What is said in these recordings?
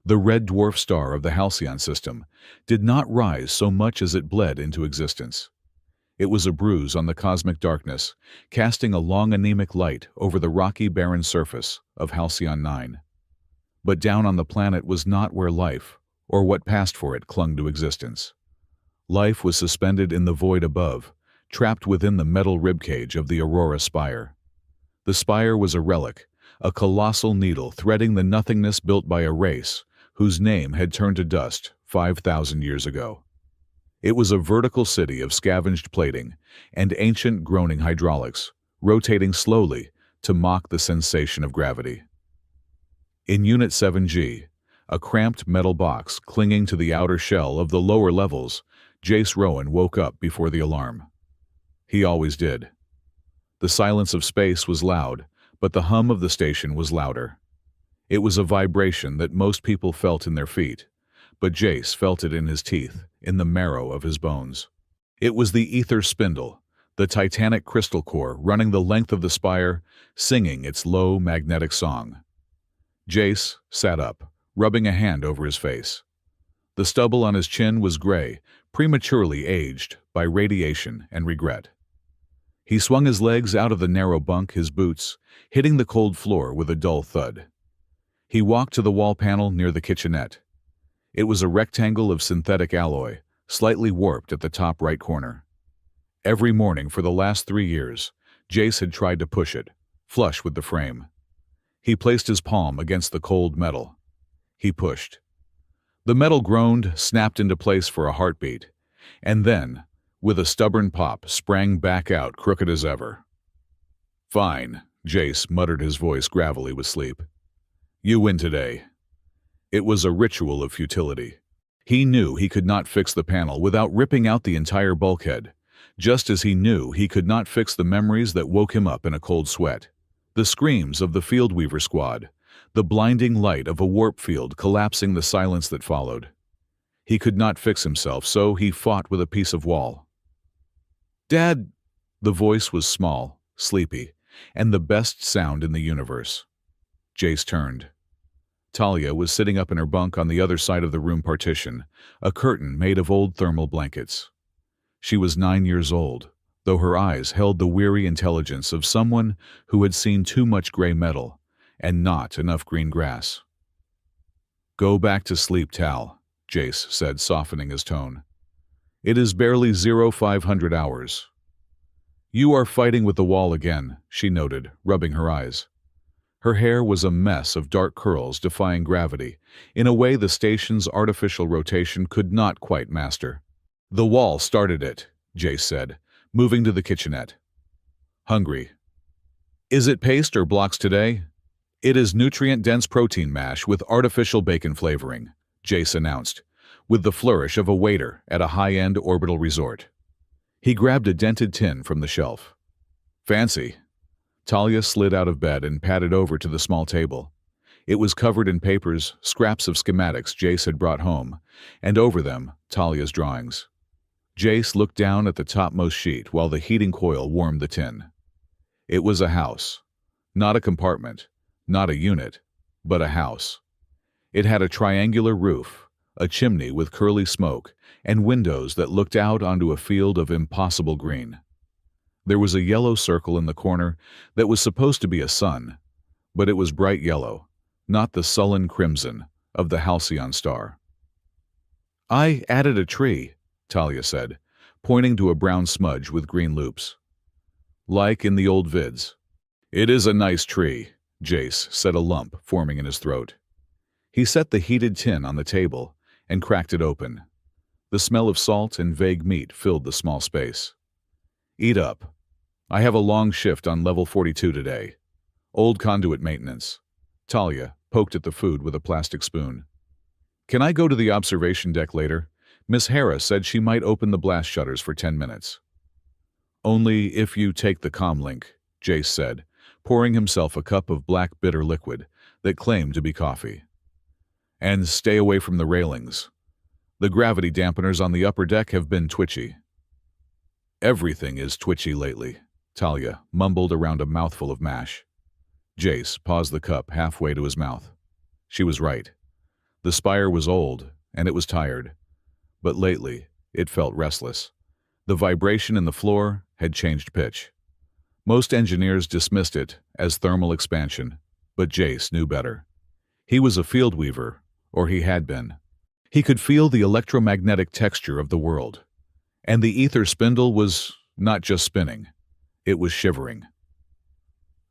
The red dwarf star of the Halcyon system did not rise so much as it bled into existence. It was a bruise on the cosmic darkness, casting a long anemic light over the rocky barren surface of Halcyon 9. But down on the planet was not where life, or what passed for it, clung to existence. Life was suspended in the void above, trapped within the metal ribcage of the Aurora Spire. The Spire was a relic, a colossal needle threading the nothingness built by a race whose name had turned to dust 5,000 years ago. It was a vertical city of scavenged plating and ancient groaning hydraulics, rotating slowly to mock the sensation of gravity. In Unit 7G, a cramped metal box clinging to the outer shell of the lower levels, Jace Rowan woke up before the alarm. He always did. The silence of space was loud, but the hum of the station was louder. It was a vibration that most people felt in their feet, but Jace felt it in his teeth, in the marrow of his bones. It was the ether spindle, the titanic crystal core running the length of the spire, singing its low magnetic song. Jace sat up, rubbing a hand over his face. The stubble on his chin was gray, prematurely aged by radiation and regret. He swung his legs out of the narrow bunk, his boots hitting the cold floor with a dull thud. He walked to the wall panel near the kitchenette. It was a rectangle of synthetic alloy, slightly warped at the top right corner. Every morning for the last 3 years, Jace had tried to push it, flush with the frame. He placed his palm against the cold metal. He pushed. The metal groaned, snapped into place for a heartbeat, and then, with a stubborn pop, sprang back out crooked as ever. "Fine," Jace muttered, his voice gravelly with sleep. "You win today." It was a ritual of futility. He knew he could not fix the panel without ripping out the entire bulkhead, just as he knew he could not fix the memories that woke him up in a cold sweat. The screams of the Fieldweaver squad, the blinding light of a warp field collapsing the silence that followed. He could not fix himself, so he fought with a piece of wall. "Dad!" The voice was small, sleepy, and the best sound in the universe. Jace turned. Talia was sitting up in her bunk on the other side of the room partition, a curtain made of old thermal blankets. She was 9 years old, though her eyes held the weary intelligence of someone who had seen too much gray metal and not enough green grass. "Go back to sleep, Tal," Jace said, softening his tone. "It is barely 0500 hours. "You are fighting with the wall again," she noted, rubbing her eyes. Her hair was a mess of dark curls defying gravity, in a way the station's artificial rotation could not quite master. "The wall started it," Jace said, moving to the kitchenette. "Hungry?" "Is it paste or blocks today?" "It is nutrient-dense protein mash with artificial bacon flavoring," Jace announced, with the flourish of a waiter at a high-end orbital resort. He grabbed a dented tin from the shelf. "Fancy." Talia slid out of bed and padded over to the small table. It was covered in papers, scraps of schematics Jace had brought home, and over them, Talia's drawings. Jace looked down at the topmost sheet while the heating coil warmed the tin. It was a house. Not a compartment, not a unit, but a house. It had a triangular roof, a chimney with curly smoke, and windows that looked out onto a field of impossible green. There was a yellow circle in the corner that was supposed to be a sun, but it was bright yellow, not the sullen crimson of the Halcyon star. "I added a tree," Talia said, pointing to a brown smudge with green loops. "Like in the old vids." "It is a nice tree," Jace said, a lump forming in his throat. He set the heated tin on the table and cracked it open. The smell of salt and vague meat filled the small space. "Eat up. I have a long shift on level 42 today. Old conduit maintenance." Talia poked at the food with a plastic spoon. "Can I go to the observation deck later? Miss Hera said she might open the blast shutters for 10 minutes. "Only if you take the comlink," Jace said, pouring himself a cup of black bitter liquid that claimed to be coffee. "And stay away from the railings. The gravity dampeners on the upper deck have been twitchy." "Everything is twitchy lately," Talia mumbled around a mouthful of mash. Jace paused the cup halfway to his mouth. She was right. The Spire was old, and it was tired. But lately, it felt restless. The vibration in the floor had changed pitch. Most engineers dismissed it as thermal expansion, but Jace knew better. He was a field weaver, or he had been. He could feel the electromagnetic texture of the world. And the ether spindle was not just spinning, it was shivering.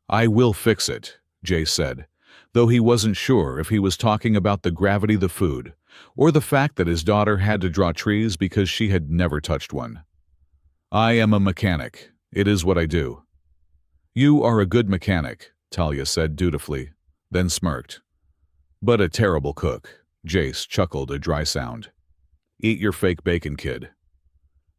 "I will fix it," Jace said, though he wasn't sure if he was talking about the gravity of the food, or the fact that his daughter had to draw trees because she had never touched one. "I am a mechanic. It is what I do." "You are a good mechanic," Talia said dutifully, then smirked. "But a terrible cook," Jace chuckled a dry sound. "Eat your fake bacon, kid."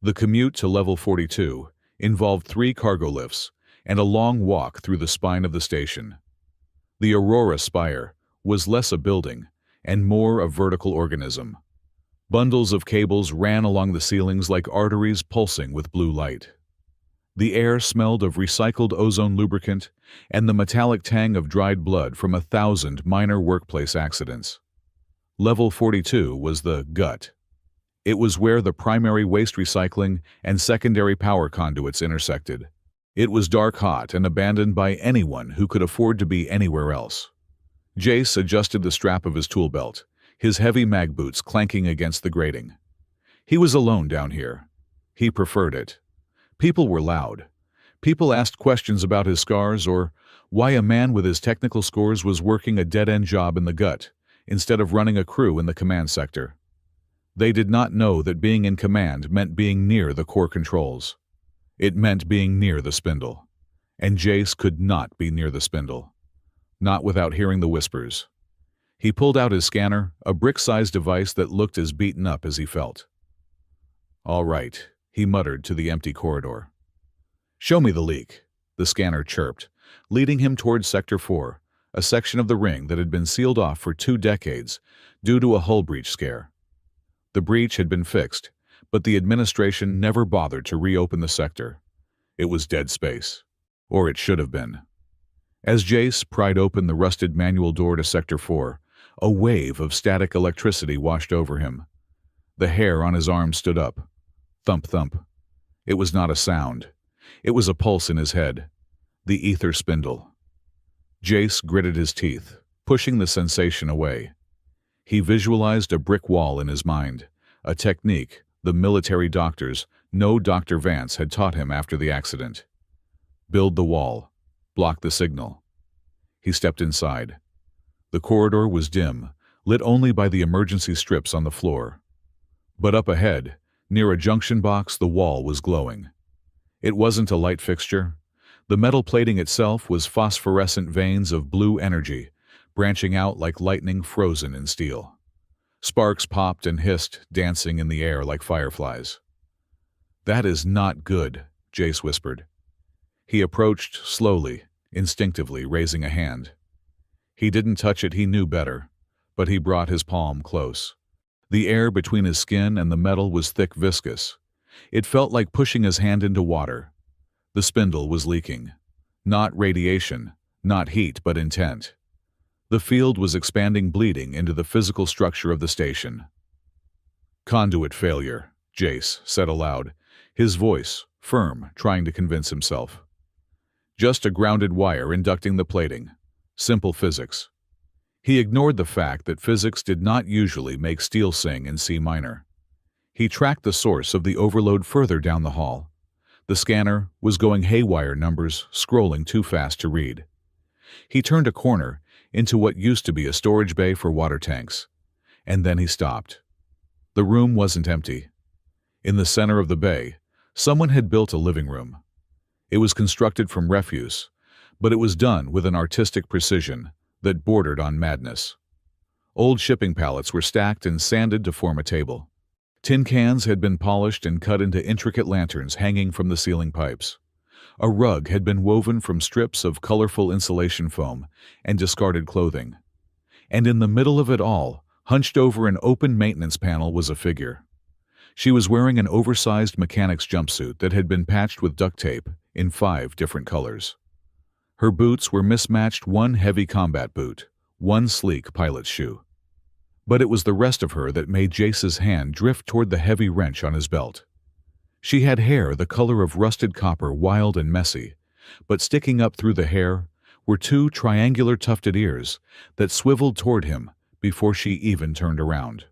The commute to level 42 involved 3 cargo lifts and a long walk through the spine of the station. The Aurora Spire was less a building and more a vertical organism. Bundles of cables ran along the ceilings like arteries pulsing with blue light. The air smelled of recycled ozone lubricant and the metallic tang of dried blood from 1,000 minor workplace accidents. Level 42 was the gut. It was where the primary waste recycling and secondary power conduits intersected. It was dark, hot, and abandoned by anyone who could afford to be anywhere else. Jace adjusted the strap of his tool belt, his heavy mag boots clanking against the grating. He was alone down here. He preferred it. People were loud. People asked questions about his scars or why a man with his technical scores was working a dead-end job in the gut instead of running a crew in the command sector. They did not know that being in command meant being near the core controls. It meant being near the spindle. And Jace could not be near the spindle. Not without hearing the whispers. He pulled out his scanner, a brick-sized device that looked as beaten up as he felt. "All right," he muttered to the empty corridor. "Show me the leak," the scanner chirped, leading him towards Sector 4, a section of the ring that had been sealed off for 2 decades due to a hull breach scare. The breach had been fixed, but the administration never bothered to reopen the sector. It was dead space. Or it should have been. As Jace pried open the rusted manual door to Sector 4, a wave of static electricity washed over him. The hair on his arm stood up. Thump, thump. It was not a sound. It was a pulse in his head. The ether spindle. Jace gritted his teeth, pushing the sensation away. He visualized a brick wall in his mind, a technique the military doctors, no Dr. Vance, had taught him after the accident. Build the wall. Block the signal. He stepped inside. The corridor was dim, lit only by the emergency strips on the floor. But up ahead, near a junction box, the wall was glowing. It wasn't a light fixture. The metal plating itself was phosphorescent veins of blue energy, branching out like lightning frozen in steel. Sparks popped and hissed, dancing in the air like fireflies. "That is not good," Jace whispered. He approached slowly, instinctively, raising a hand. He didn't touch it, he knew better, but he brought his palm close. The air between his skin and the metal was thick, viscous. It felt like pushing his hand into water. The spindle was leaking. Not radiation, not heat, but intent. The field was expanding, bleeding into the physical structure of the station. "Conduit failure," Jace said aloud, his voice firm, trying to convince himself. "Just a grounded wire inducting the plating. Simple physics." He ignored the fact that physics did not usually make steel sing in C minor. He tracked the source of the overload further down the hall. The scanner was going haywire, numbers scrolling too fast to read. He turned a corner into what used to be a storage bay for water tanks, and then he stopped. The room wasn't empty. In the center of the bay, someone had built a living room. It was constructed from refuse, but it was done with an artistic precision that bordered on madness. Old shipping pallets were stacked and sanded to form a table. Tin cans had been polished and cut into intricate lanterns hanging from the ceiling pipes. A rug had been woven from strips of colorful insulation foam and discarded clothing. And in the middle of it all, hunched over an open maintenance panel, was a figure. She was wearing an oversized mechanic's jumpsuit that had been patched with duct tape in 5 different colors. Her boots were mismatched, one heavy combat boot, one sleek pilot's shoe. But it was the rest of her that made Jace's hand drift toward the heavy wrench on his belt. She had hair the color of rusted copper, wild and messy, but sticking up through the hair were two triangular tufted ears that swiveled toward him before she even turned around.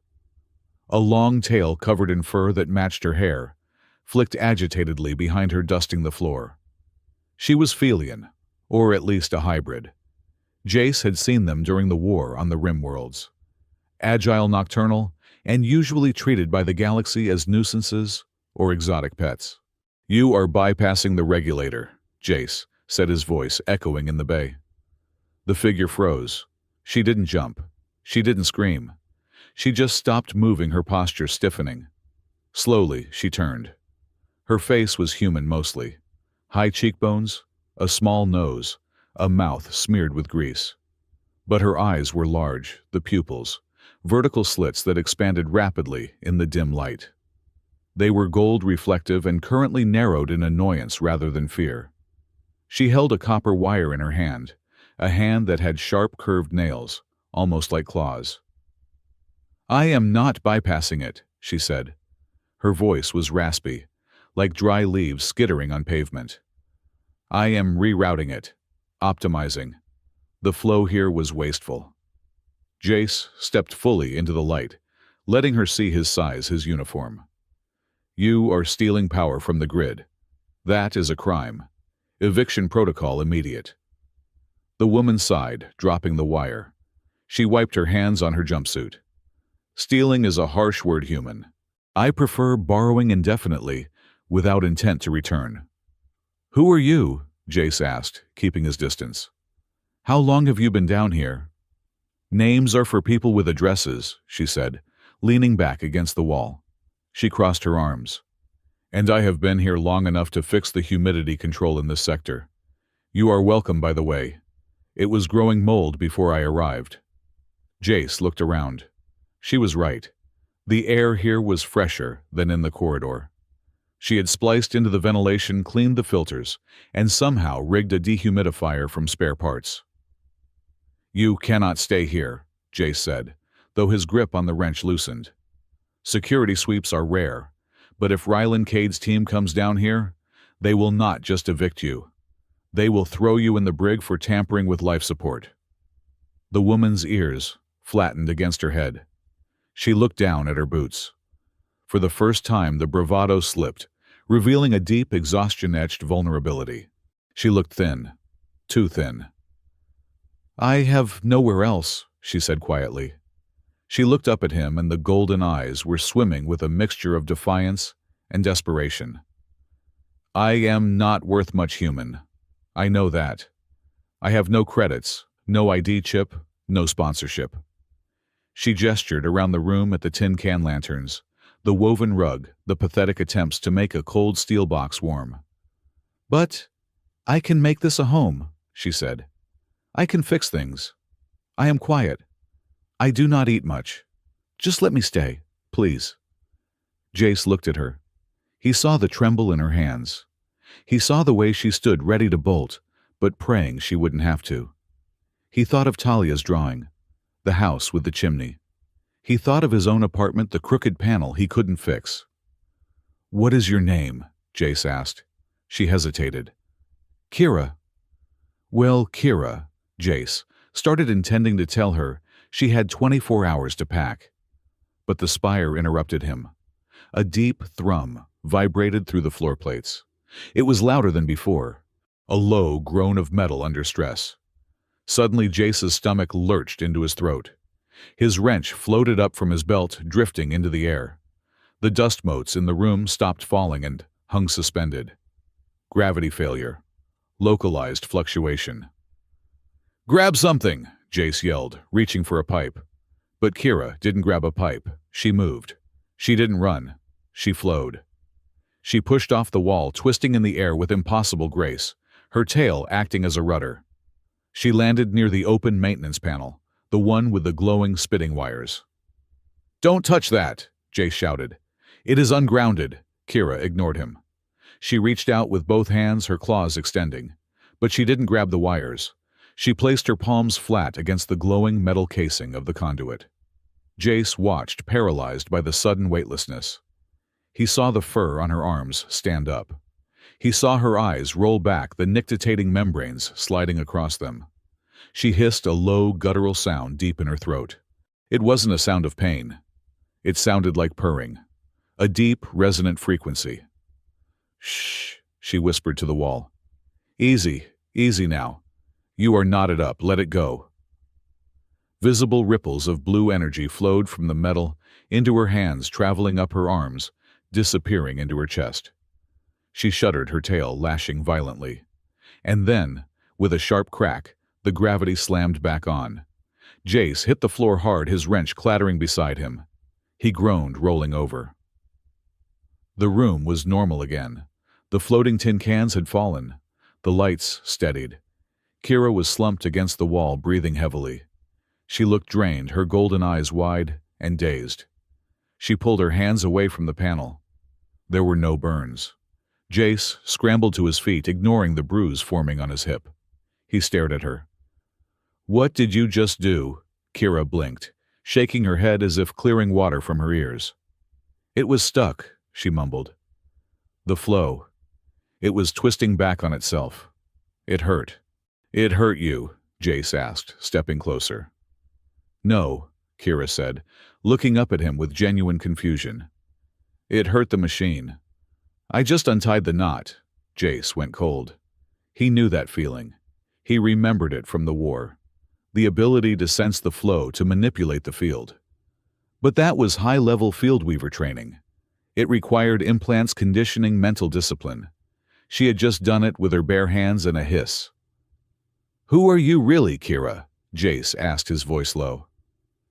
A long tail covered in fur that matched her hair flicked agitatedly behind her, dusting the floor. She was Felian, or at least a hybrid. Jace had seen them during the war on the Rim Worlds. Agile, nocturnal, and usually treated by the galaxy as nuisances or exotic pets. "You are bypassing the regulator," Jace said, his voice echoing in the bay. The figure froze. She didn't jump. She didn't scream. She just stopped moving, her posture stiffening. Slowly, she turned. Her face was human mostly. High cheekbones, a small nose, a mouth smeared with grease. But her eyes were large, the pupils, vertical slits that expanded rapidly in the dim light. They were gold reflective and currently narrowed in annoyance rather than fear. She held a copper wire in her hand, a hand that had sharp curved nails, almost like claws. "I am not bypassing it," she said. Her voice was raspy, like dry leaves skittering on pavement. "I am rerouting it, optimizing. The flow here was wasteful." Jace stepped fully into the light, letting her see his size, his uniform. "You are stealing power from the grid. That is a crime. Eviction protocol immediate." The woman sighed, dropping the wire. She wiped her hands on her jumpsuit. "Stealing is a harsh word, human. I prefer borrowing indefinitely, without intent to return." "Who are you?" Jace asked, keeping his distance. "How long have you been down here?" "Names are for people with addresses," she said, leaning back against the wall. She crossed her arms. "And I have been here long enough to fix the humidity control in this sector. You are welcome, by the way. It was growing mold before I arrived." Jace looked around. She was right. The air here was fresher than in the corridor. She had spliced into the ventilation, cleaned the filters, and somehow rigged a dehumidifier from spare parts. "You cannot stay here," Jace said, though his grip on the wrench loosened. "Security sweeps are rare, but if Ryland Cade's team comes down here, they will not just evict you. They will throw you in the brig for tampering with life support." The woman's ears flattened against her head. She looked down at her boots. For the first time, the bravado slipped, revealing a deep, exhaustion-etched vulnerability. She looked thin, too thin. "I have nowhere else," she said quietly. She looked up at him, and the golden eyes were swimming with a mixture of defiance and desperation. "I am not worth much, human. I know that. I have no credits, no ID chip, no sponsorship." She gestured around the room at the tin can lanterns, the woven rug, the pathetic attempts to make a cold steel box warm. "But I can make this a home," she said. "I can fix things. I am quiet. I do not eat much. Just let me stay, please." Jace looked at her. He saw the tremble in her hands. He saw the way she stood ready to bolt, but praying she wouldn't have to. He thought of Talia's drawing, the house with the chimney. He thought of his own apartment, the crooked panel he couldn't fix. "What is your name?" Jace asked. She hesitated. "Kira." Well, Kira, Jace started intending to tell her she had 24 hours to pack. But the Spire interrupted him. A deep thrum vibrated through the floor plates. It was louder than before, a low groan of metal under stress. Suddenly Jace's stomach lurched into his throat. His wrench floated up from his belt, drifting into the air. The dust motes in the room stopped falling and hung suspended. Gravity failure. Localized fluctuation. "Grab something!" Jace yelled, reaching for a pipe. But Kira didn't grab a pipe. She moved. She didn't run. She flowed. She pushed off the wall, twisting in the air with impossible grace, her tail acting as a rudder. She landed near the open maintenance panel, the one with the glowing spitting wires. "Don't touch that!" Jace shouted. "It is ungrounded." Kira ignored him. She reached out with both hands, her claws extending. But she didn't grab the wires. She placed her palms flat against the glowing metal casing of the conduit. Jace watched, paralyzed by the sudden weightlessness. He saw the fur on her arms stand up. He saw her eyes roll back, the nictitating membranes sliding across them. She hissed a low, guttural sound deep in her throat. It wasn't a sound of pain. It sounded like purring. A deep, resonant frequency. "Shh," she whispered to the wall. "Easy, easy now. You are knotted up, let it go." Visible ripples of blue energy flowed from the metal into her hands, traveling up her arms, disappearing into her chest. She shuddered, her tail lashing violently. And then, with a sharp crack, the gravity slammed back on. Jace hit the floor hard, his wrench clattering beside him. He groaned, rolling over. The room was normal again. The floating tin cans had fallen. The lights steadied. Kira was slumped against the wall, breathing heavily. She looked drained, her golden eyes wide and dazed. She pulled her hands away from the panel. There were no burns. Jace scrambled to his feet, ignoring the bruise forming on his hip. He stared at her. "What did you just do?" Kira blinked, shaking her head as if clearing water from her ears. "It was stuck," she mumbled. "The flow. It was twisting back on itself. It hurt." "It hurt you?" Jace asked, stepping closer. "No," Kira said, looking up at him with genuine confusion. "It hurt the machine. I just untied the knot." Jace went cold. He knew that feeling. He remembered it from the war. The ability to sense the flow, to manipulate the field. But that was high-level fieldweaver training. It required implants, conditioning, mental discipline. She had just done it with her bare hands and a hiss. "Who are you really, Kira?" Jace asked, his voice low.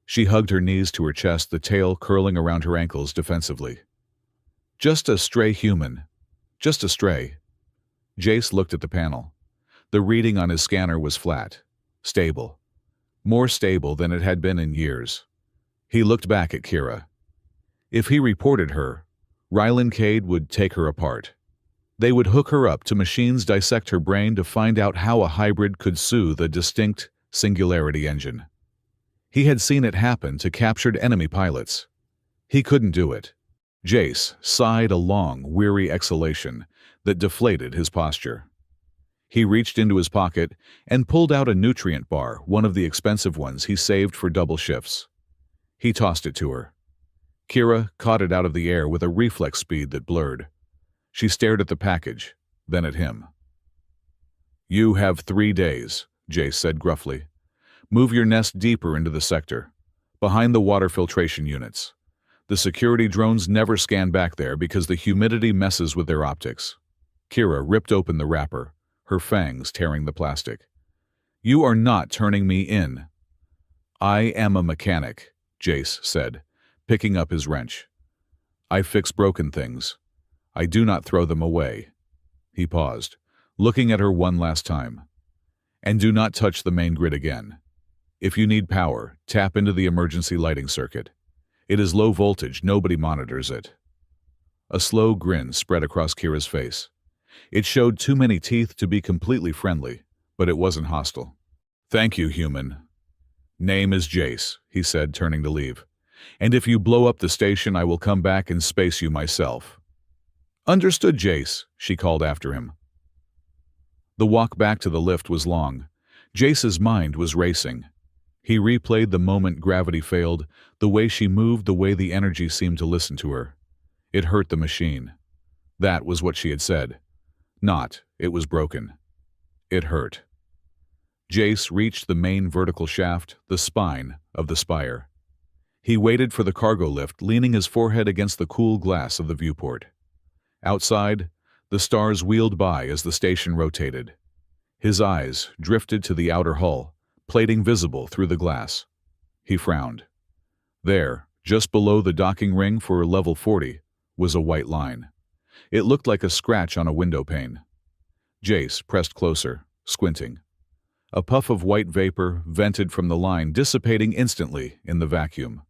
She hugged her knees to her chest, the tail curling around her ankles defensively. "Just a stray human. Just a stray." Jace looked at the panel. The reading on his scanner was flat, stable. More stable than it had been in years. He looked back at Kira. If he reported her, Ryland Cade would take her apart. They would hook her up to machines, dissect her brain to find out how a hybrid could soothe a distinct singularity engine. He had seen it happen to captured enemy pilots. He couldn't do it. Jace sighed a long, weary exhalation that deflated his posture. He reached into his pocket and pulled out a nutrient bar, one of the expensive ones he saved for double shifts. He tossed it to her. Kira caught it out of the air with a reflex speed that blurred. She stared at the package, then at him. "You have 3 days," Jace said gruffly. "Move your nest deeper into the sector, behind the water filtration units. The security drones never scan back there because the humidity messes with their optics." Kira ripped open the wrapper, her fangs tearing the plastic. "You are not turning me in." "I am a mechanic," Jace said, picking up his wrench. "I fix broken things. I do not throw them away." He paused, looking at her one last time. "And do not touch the main grid again. If you need power, tap into the emergency lighting circuit. It is low voltage, nobody monitors it." A slow grin spread across Kira's face. It showed too many teeth to be completely friendly, but it wasn't hostile. "Thank you, human." "Name is Jace," he said, turning to leave. "And if you blow up the station, I will come back and space you myself." "Understood, Jace," she called after him. The walk back to the lift was long. Jace's mind was racing. He replayed the moment gravity failed, the way she moved, the way the energy seemed to listen to her. It hurt the machine. That was what she had said. Not, it was broken. It hurt. Jace reached the main vertical shaft, the spine of the Spire. He waited for the cargo lift, leaning his forehead against the cool glass of the viewport. Outside, the stars wheeled by as the station rotated. His eyes drifted to the outer hull, plating visible through the glass. He frowned. There, just below the docking ring for level 40, was a white line. It looked like a scratch on a window pane. Jace pressed closer, squinting. A puff of white vapor vented from the line, dissipating instantly in the vacuum.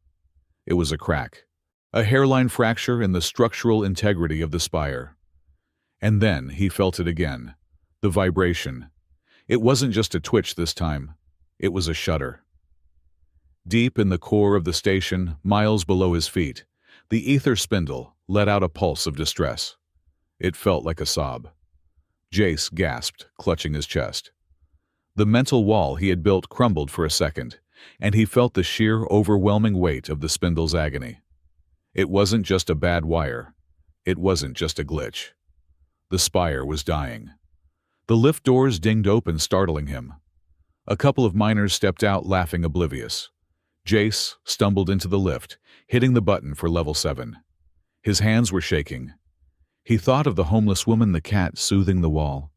It was a crack, a hairline fracture in the structural integrity of the Spire. And then he felt it again, the vibration. It wasn't just a twitch this time, it was a shudder. Deep in the core of the station, miles below his feet, the ether spindle let out a pulse of distress. It felt like a sob. Jace gasped, clutching his chest. The mental wall he had built crumbled for a second, and he felt the sheer, overwhelming weight of the spindle's agony. It wasn't just a bad wire. It wasn't just a glitch. The Spire was dying. The lift doors dinged open, startling him. A couple of miners stepped out, laughing oblivious. Jace stumbled into the lift, hitting the button for level 7. His hands were shaking. He thought of the homeless woman, the cat soothing the wall.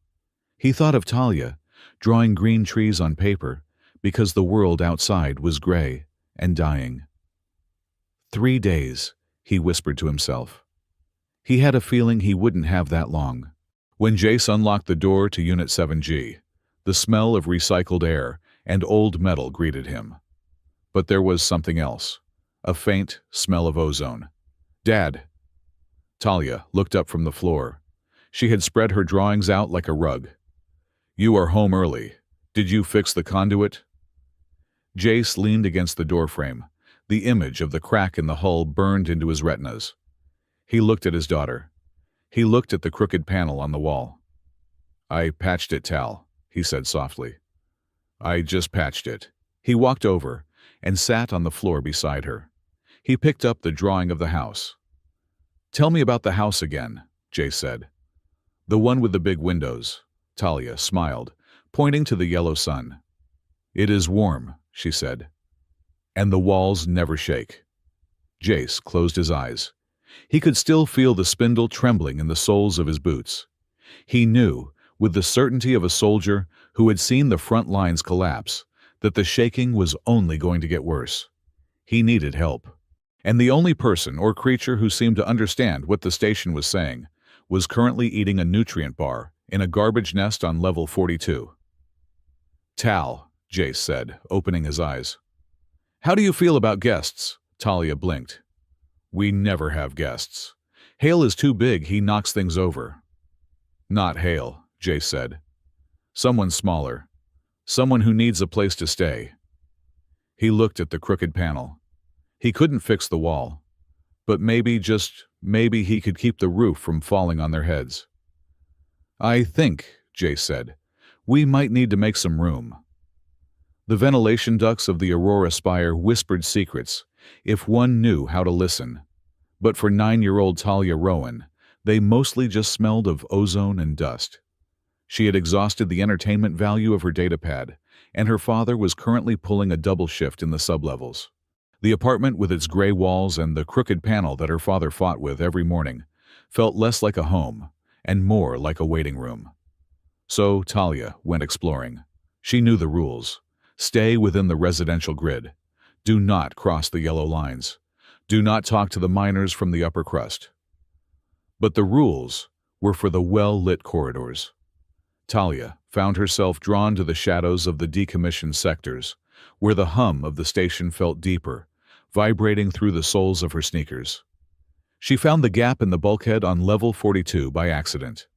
He thought of Talia, drawing green trees on paper, because the world outside was gray and dying. 3 days, he whispered to himself. He had a feeling he wouldn't have that long. When Jace unlocked the door to Unit 7G, the smell of recycled air and old metal greeted him. But there was something else, a faint smell of ozone. "Dad." Talia looked up from the floor. She had spread her drawings out like a rug. "You are home early. Did you fix the conduit?" Jace leaned against the doorframe. The image of the crack in the hull burned into his retinas. He looked at his daughter. He looked at the crooked panel on the wall. "I patched it, Tal," he said softly. "I just patched it." He walked over and sat on the floor beside her. He picked up the drawing of the house. "Tell me about the house again," Jace said. "The one with the big windows." Talia smiled, pointing to the yellow sun. "It is warm," she said. "And the walls never shake." Jace closed his eyes. He could still feel the spindle trembling in the soles of his boots. He knew, with the certainty of a soldier who had seen the front lines collapse, that the shaking was only going to get worse. He needed help. And the only person or creature who seemed to understand what the station was saying was currently eating a nutrient bar in a garbage nest on level 42. "Tal," Jace said, opening his eyes. "How do you feel about guests?" Talia blinked. "We never have guests. Hale is too big, he knocks things over." "Not Hale," Jace said. "Someone smaller. Someone who needs a place to stay." He looked at the crooked panel. He couldn't fix the wall. But maybe, just maybe, he could keep the roof from falling on their heads. "I think," Jace said, "we might need to make some room." The ventilation ducts of the Aurora Spire whispered secrets, if one knew how to listen. But for 9-year-old Talia Rowan, they mostly just smelled of ozone and dust. She had exhausted the entertainment value of her datapad, and her father was currently pulling a double shift in the sublevels. The apartment, with its gray walls and the crooked panel that her father fought with every morning, felt less like a home and more like a waiting room. So Talia went exploring. She knew the rules. Stay within the residential grid. Do not cross the yellow lines. Do not talk to the miners from the upper crust. But the rules were for the well-lit corridors. Talia found herself drawn to the shadows of the decommissioned sectors, where the hum of the station felt deeper, vibrating through the soles of her sneakers. She found the gap in the bulkhead on level 42 by accident.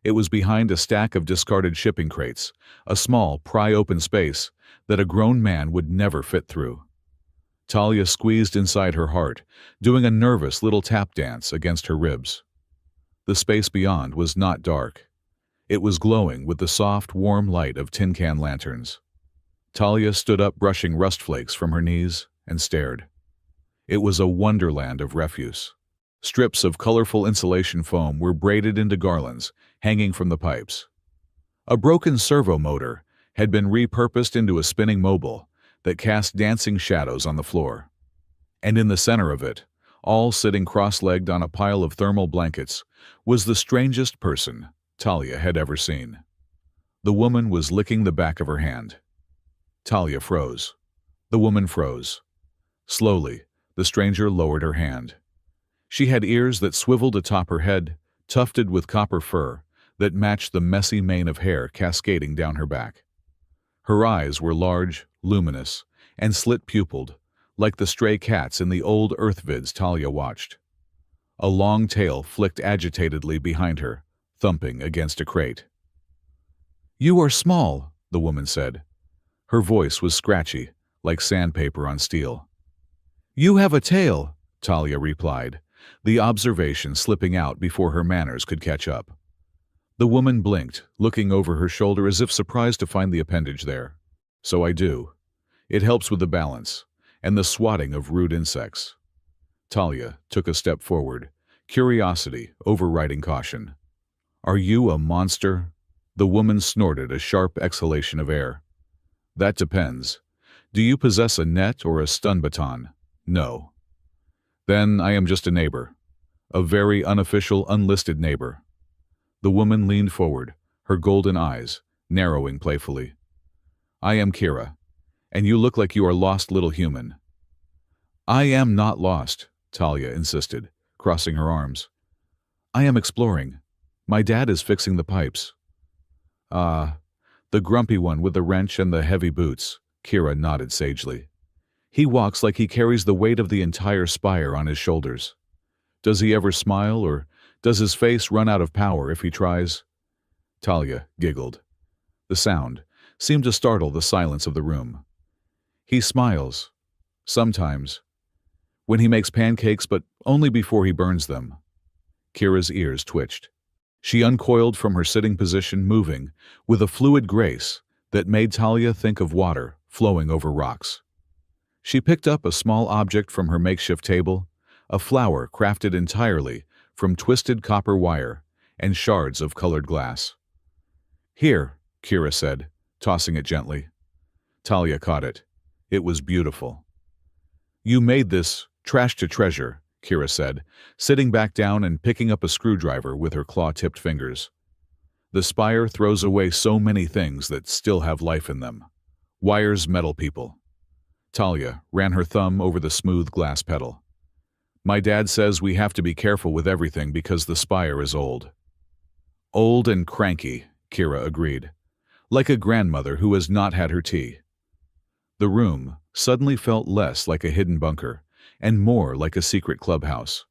It was behind a stack of discarded shipping crates, a small, pry-open space that a grown man would never fit through. Talia squeezed inside her heart, doing a nervous little tap dance against her ribs. The space beyond was not dark. It was glowing with the soft, warm light of tin can lanterns. Talia stood up, brushing rust flakes from her knees, and stared. It was a wonderland of refuse. Strips of colorful insulation foam were braided into garlands, hanging from the pipes. A broken servo motor had been repurposed into a spinning mobile that cast dancing shadows on the floor. And in the center of it, all sitting cross-legged on a pile of thermal blankets, was the strangest person Talia had ever seen. The woman was licking the back of her hand. Talia froze. The woman froze. Slowly, the stranger lowered her hand. She had ears that swiveled atop her head, tufted with copper fur that matched the messy mane of hair cascading down her back. Her eyes were large, luminous, and slit-pupilled, like the stray cats in the old Earth vids Talia watched. A long tail flicked agitatedly behind her, thumping against a crate. "You are small," the woman said. Her voice was scratchy, like sandpaper on steel. "You have a tail," Talia replied, the observation slipping out before her manners could catch up. The woman blinked, looking over her shoulder as if surprised to find the appendage there. "So I do. It helps with the balance, and the swatting of rude insects." Talia took a step forward, curiosity overriding caution. "Are you a monster?" The woman snorted a sharp exhalation of air. "That depends. Do you possess a net or a stun baton?" "No." "Then I am just a neighbor. A very unofficial, unlisted neighbor." The woman leaned forward, her golden eyes narrowing playfully. "I am Kira, and you look like you are lost little human." "I am not lost," Talia insisted, crossing her arms. "I am exploring. My dad is fixing the pipes." "Ah, the grumpy one with the wrench and the heavy boots," Kira nodded sagely. "He walks like he carries the weight of the entire Spire on his shoulders. Does he ever smile, or does his face run out of power if he tries?" Talia giggled. The sound seemed to startle the silence of the room. "He smiles. Sometimes. When he makes pancakes, but only before he burns them." Kira's ears twitched. She uncoiled from her sitting position, moving with a fluid grace that made Talia think of water flowing over rocks. She picked up a small object from her makeshift table, a flower crafted entirely from twisted copper wire and shards of colored glass. "Here," Kira said, tossing it gently. Talia caught it. It was beautiful. "You made this trash to treasure," Kira said, sitting back down and picking up a screwdriver with her claw-tipped fingers. "The Spire throws away so many things that still have life in them. Wires, metal people." Talia ran her thumb over the smooth glass pedal. "My dad says we have to be careful with everything because the Spire is old." "Old and cranky," Kira agreed, "like a grandmother who has not had her tea." The room suddenly felt less like a hidden bunker and more like a secret clubhouse.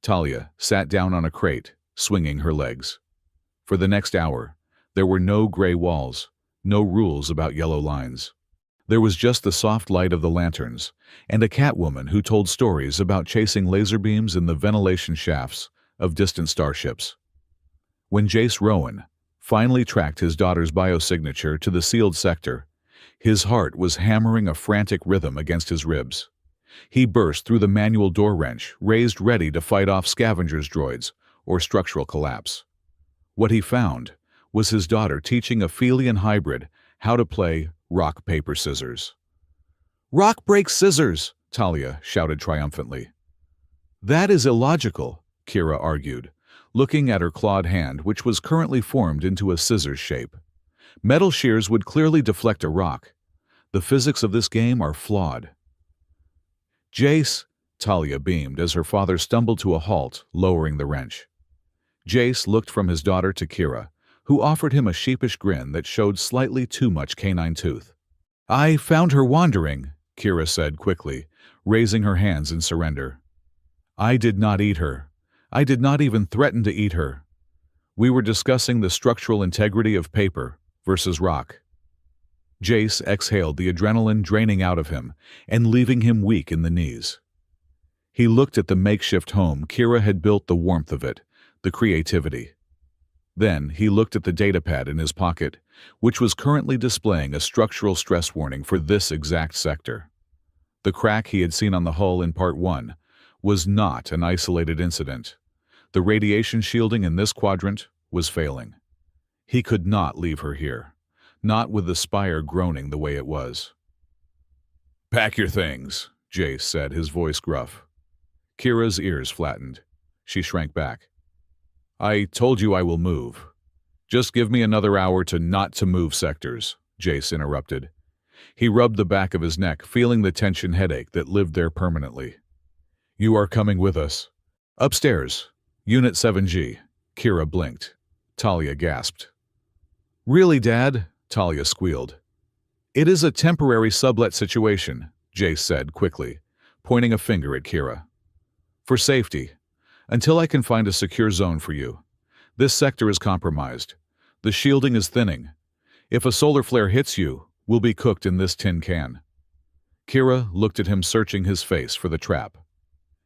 Talia sat down on a crate, swinging her legs. For the next hour, there were no gray walls, no rules about yellow lines. There was just the soft light of the lanterns and a catwoman who told stories about chasing laser beams in the ventilation shafts of distant starships. When Jace Rowan finally tracked his daughter's biosignature to the sealed sector, his heart was hammering a frantic rhythm against his ribs. He burst through the manual door wrench, raised ready to fight off scavengers droids or structural collapse. What he found was his daughter teaching a Felian hybrid how to play rock, paper, scissors. "Rock breaks scissors!" Talia shouted triumphantly. "That is illogical," Kira argued, looking at her clawed hand, which was currently formed into a scissors shape. "Metal shears would clearly deflect a rock. The physics of this game are flawed." "Jace," Talia beamed as her father stumbled to a halt, lowering the wrench. Jace looked from his daughter to Kira, who offered him a sheepish grin that showed slightly too much canine tooth. "I found her wandering," Kira said quickly, raising her hands in surrender. "I did not eat her. I did not even threaten to eat her. We were discussing the structural integrity of paper versus rock." Jace exhaled, the adrenaline draining out of him and leaving him weak in the knees. He looked at the makeshift home Kira had built, the warmth of it, the creativity. Then he looked at the datapad in his pocket, which was currently displaying a structural stress warning for this exact sector. The crack he had seen on the hull in Part 1 was not an isolated incident. The radiation shielding in this quadrant was failing. He could not leave her here, not with the Spire groaning the way it was. "Pack your things," Jace said, his voice gruff. Kira's ears flattened. She shrank back. "I told you I will move. Just give me another hour to not to move sectors," Jace interrupted. He rubbed the back of his neck, feeling the tension headache that lived there permanently. "You are coming with us." "Upstairs. Unit 7G. Kira blinked. Talia gasped. "Really, Dad?" Talia squealed. "It is a temporary sublet situation," Jace said quickly, pointing a finger at Kira. "For safety. Until I can find a secure zone for you. This sector is compromised. The shielding is thinning. If a solar flare hits you, we'll be cooked in this tin can." Kira looked at him, searching his face for the trap.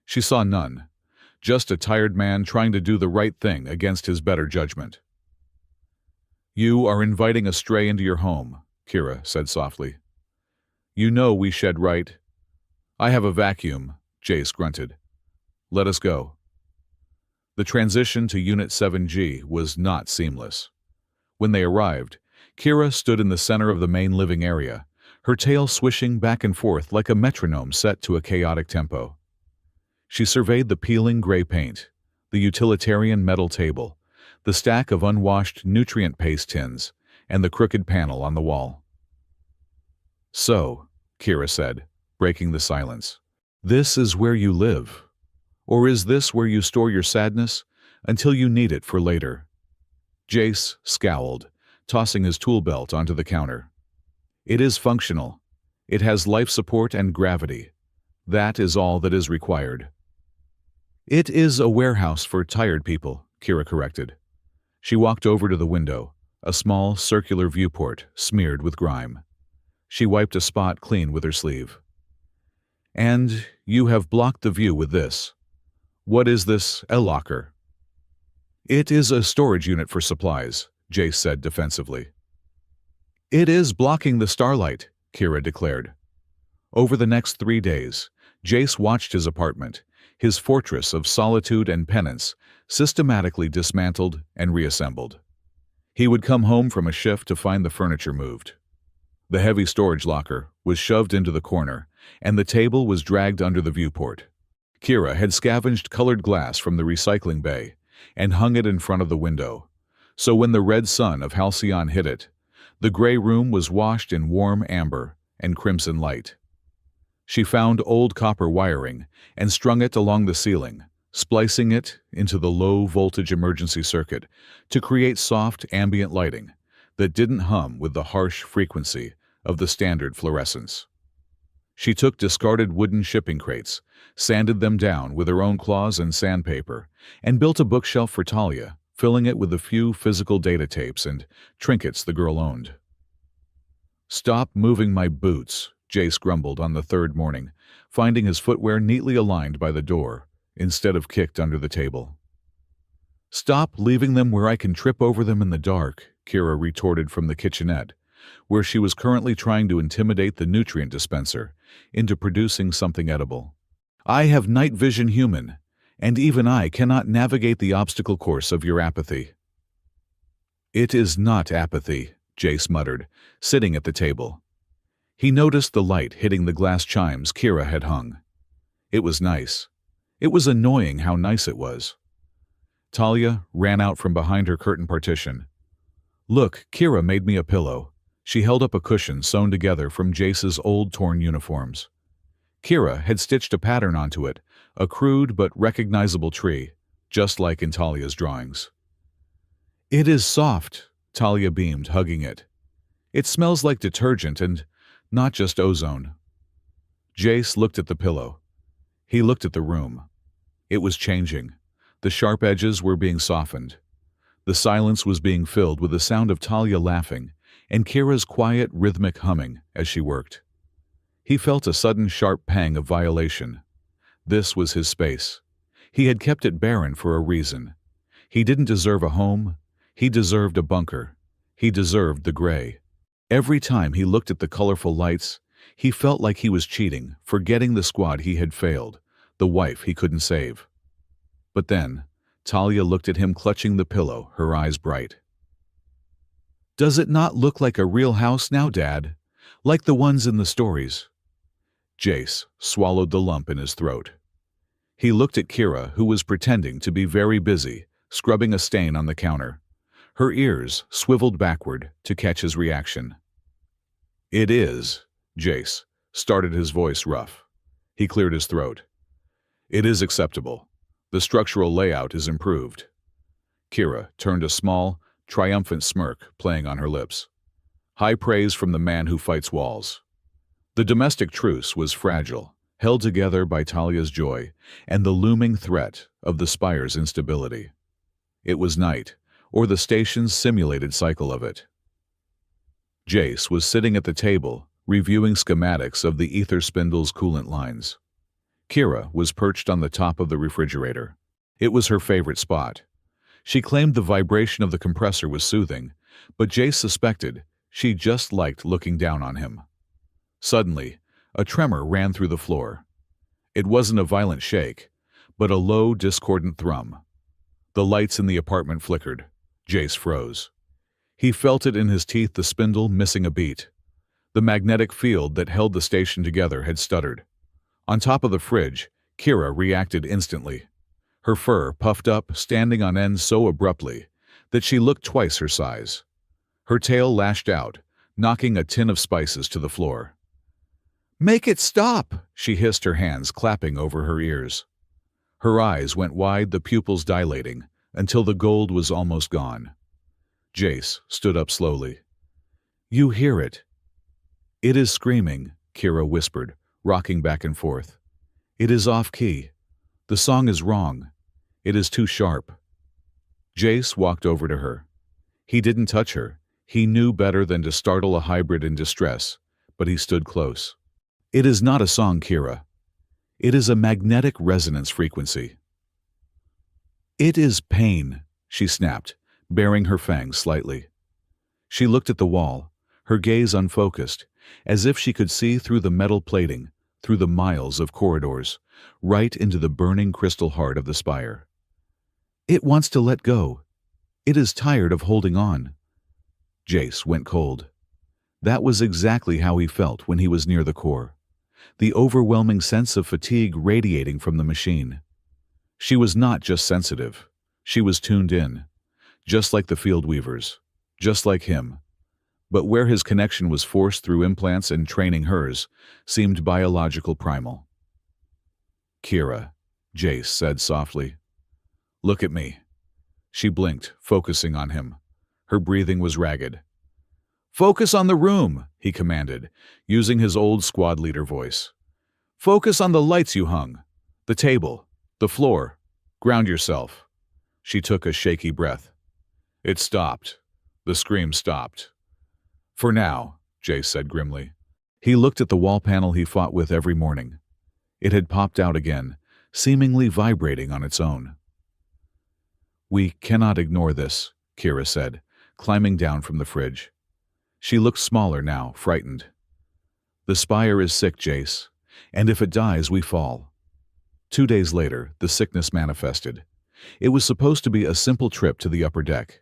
She saw none, just a tired man trying to do the right thing against his better judgment. "You are inviting a stray into your home," Kira said softly. "You know we shed right." "I have a vacuum," Jace grunted. "Let us go." The transition to Unit 7G was not seamless. When they arrived, Kira stood in the center of the main living area, her tail swishing back and forth like a metronome set to a chaotic tempo. She surveyed the peeling gray paint, the utilitarian metal table, the stack of unwashed nutrient paste tins, and the crooked panel on the wall. "So," Kira said, breaking the silence, "this is where you live? Or is this where you store your sadness until you need it for later?" Jace scowled, tossing his tool belt onto the counter. "It is functional. It has life support and gravity. That is all that is required." "It is a warehouse for tired people," Kira corrected. She walked over to the window, a small circular viewport smeared with grime. She wiped a spot clean with her sleeve. "And you have blocked the view with this. What is this, a locker?" "It is a storage unit for supplies," Jace said defensively. "It is blocking the starlight," Kira declared. Over the next 3 days, Jace watched his apartment, his fortress of solitude and penance, systematically dismantled and reassembled. He would come home from a shift to find the furniture moved. The heavy storage locker was shoved into the corner, and the table was dragged under the viewport. Kira had scavenged colored glass from the recycling bay and hung it in front of the window, so when the red sun of Halcyon hit it, the gray room was washed in warm amber and crimson light. She found old copper wiring and strung it along the ceiling, splicing it into the low-voltage emergency circuit to create soft ambient lighting that didn't hum with the harsh frequency of the standard fluorescence. She took discarded wooden shipping crates, sanded them down with her own claws and sandpaper, and built a bookshelf for Talia, filling it with a few physical data tapes and trinkets the girl owned. "Stop moving my boots," Jace grumbled on the third morning, finding his footwear neatly aligned by the door instead of kicked under the table. "Stop leaving them where I can trip over them in the dark," Kira retorted from the kitchenette, where she was currently trying to intimidate the nutrient dispenser into producing something edible. "I have night vision human, and even I cannot navigate the obstacle course of your apathy." "It is not apathy," Jace muttered, sitting at the table. He noticed the light hitting the glass chimes Kira had hung. It was nice. It was annoying how nice it was. Talia ran out from behind her curtain partition. "Look, Kira made me a pillow." She held up a cushion sewn together from Jace's old torn uniforms. Kira had stitched a pattern onto it, a crude but recognizable tree, just like in Talia's drawings. "It is soft," Talia beamed, hugging it. "It smells like detergent and not just ozone." Jace looked at the pillow. He looked at the room. It was changing. The sharp edges were being softened. The silence was being filled with the sound of Talia laughing and Kira's quiet, rhythmic humming as she worked. He felt a sudden sharp pang of violation. This was his space. He had kept it barren for a reason. He didn't deserve a home. He deserved a bunker. He deserved the gray. Every time he looked at the colorful lights, he felt like he was cheating, forgetting the squad he had failed, the wife he couldn't save. But then, Talia looked at him clutching the pillow, her eyes bright. "Does it not look like a real house now, Dad? Like the ones in the stories?" Jace swallowed the lump in his throat. He looked at Kira, who was pretending to be very busy, scrubbing a stain on the counter. Her ears swiveled backward to catch his reaction. "It is," Jace started, his voice rough. He cleared his throat. "It is acceptable. The structural layout is improved." Kira turned a small, triumphant smirk playing on her lips. High praise from the man who fights walls. The domestic truce was fragile, held together by Talia's joy and the looming threat of the Spire's instability. It was night, or the station's simulated cycle of it. Jace was sitting at the table, reviewing schematics of the ether spindle's coolant lines. Kira was perched on the top of the refrigerator. It was her favorite spot. She claimed the vibration of the compressor was soothing, but Jace suspected she just liked looking down on him. Suddenly, a tremor ran through the floor. It wasn't a violent shake, but a low, discordant thrum. The lights in the apartment flickered. Jace froze. He felt it in his teeth, the spindle missing a beat. The magnetic field that held the station together had stuttered. On top of the fridge, Kira reacted instantly. Her fur puffed up, standing on end so abruptly that she looked twice her size. Her tail lashed out, knocking a tin of spices to the floor. "Make it stop!" she hissed, her hands clapping over her ears. Her eyes went wide, the pupils dilating, until the gold was almost gone. Jace stood up slowly. "You hear it." "It is screaming," Kira whispered, rocking back and forth. "It is off-key. The song is wrong. It is too sharp." Jace walked over to her. He didn't touch her. He knew better than to startle a hybrid in distress, but he stood close. "It is not a song, Kira. It is a magnetic resonance frequency." "It is pain," she snapped, baring her fangs slightly. She looked at the wall, her gaze unfocused, as if she could see through the metal plating, through the miles of corridors, right into the burning crystal heart of the spire. "It wants to let go. It is tired of holding on." Jace went cold. That was exactly how he felt when he was near the core. The overwhelming sense of fatigue radiating from the machine. She was not just sensitive. She was tuned in. Just like the field weavers. Just like him. But where his connection was forced through implants and training, hers seemed biological, primal. "Kira," Jace said softly. "Look at me." She blinked, focusing on him. Her breathing was ragged. "Focus on the room," he commanded, using his old squad leader voice. "Focus on the lights you hung. The table. The floor. Ground yourself." She took a shaky breath. It stopped. The scream stopped. "For now," Jace said grimly. He looked at the wall panel he fought with every morning. It had popped out again, seemingly vibrating on its own. "We cannot ignore this," Kira said, climbing down from the fridge. She looked smaller now, frightened. "The Spire is sick, Jace, and if it dies, we fall." 2 days later, the sickness manifested. It was supposed to be a simple trip to the upper deck.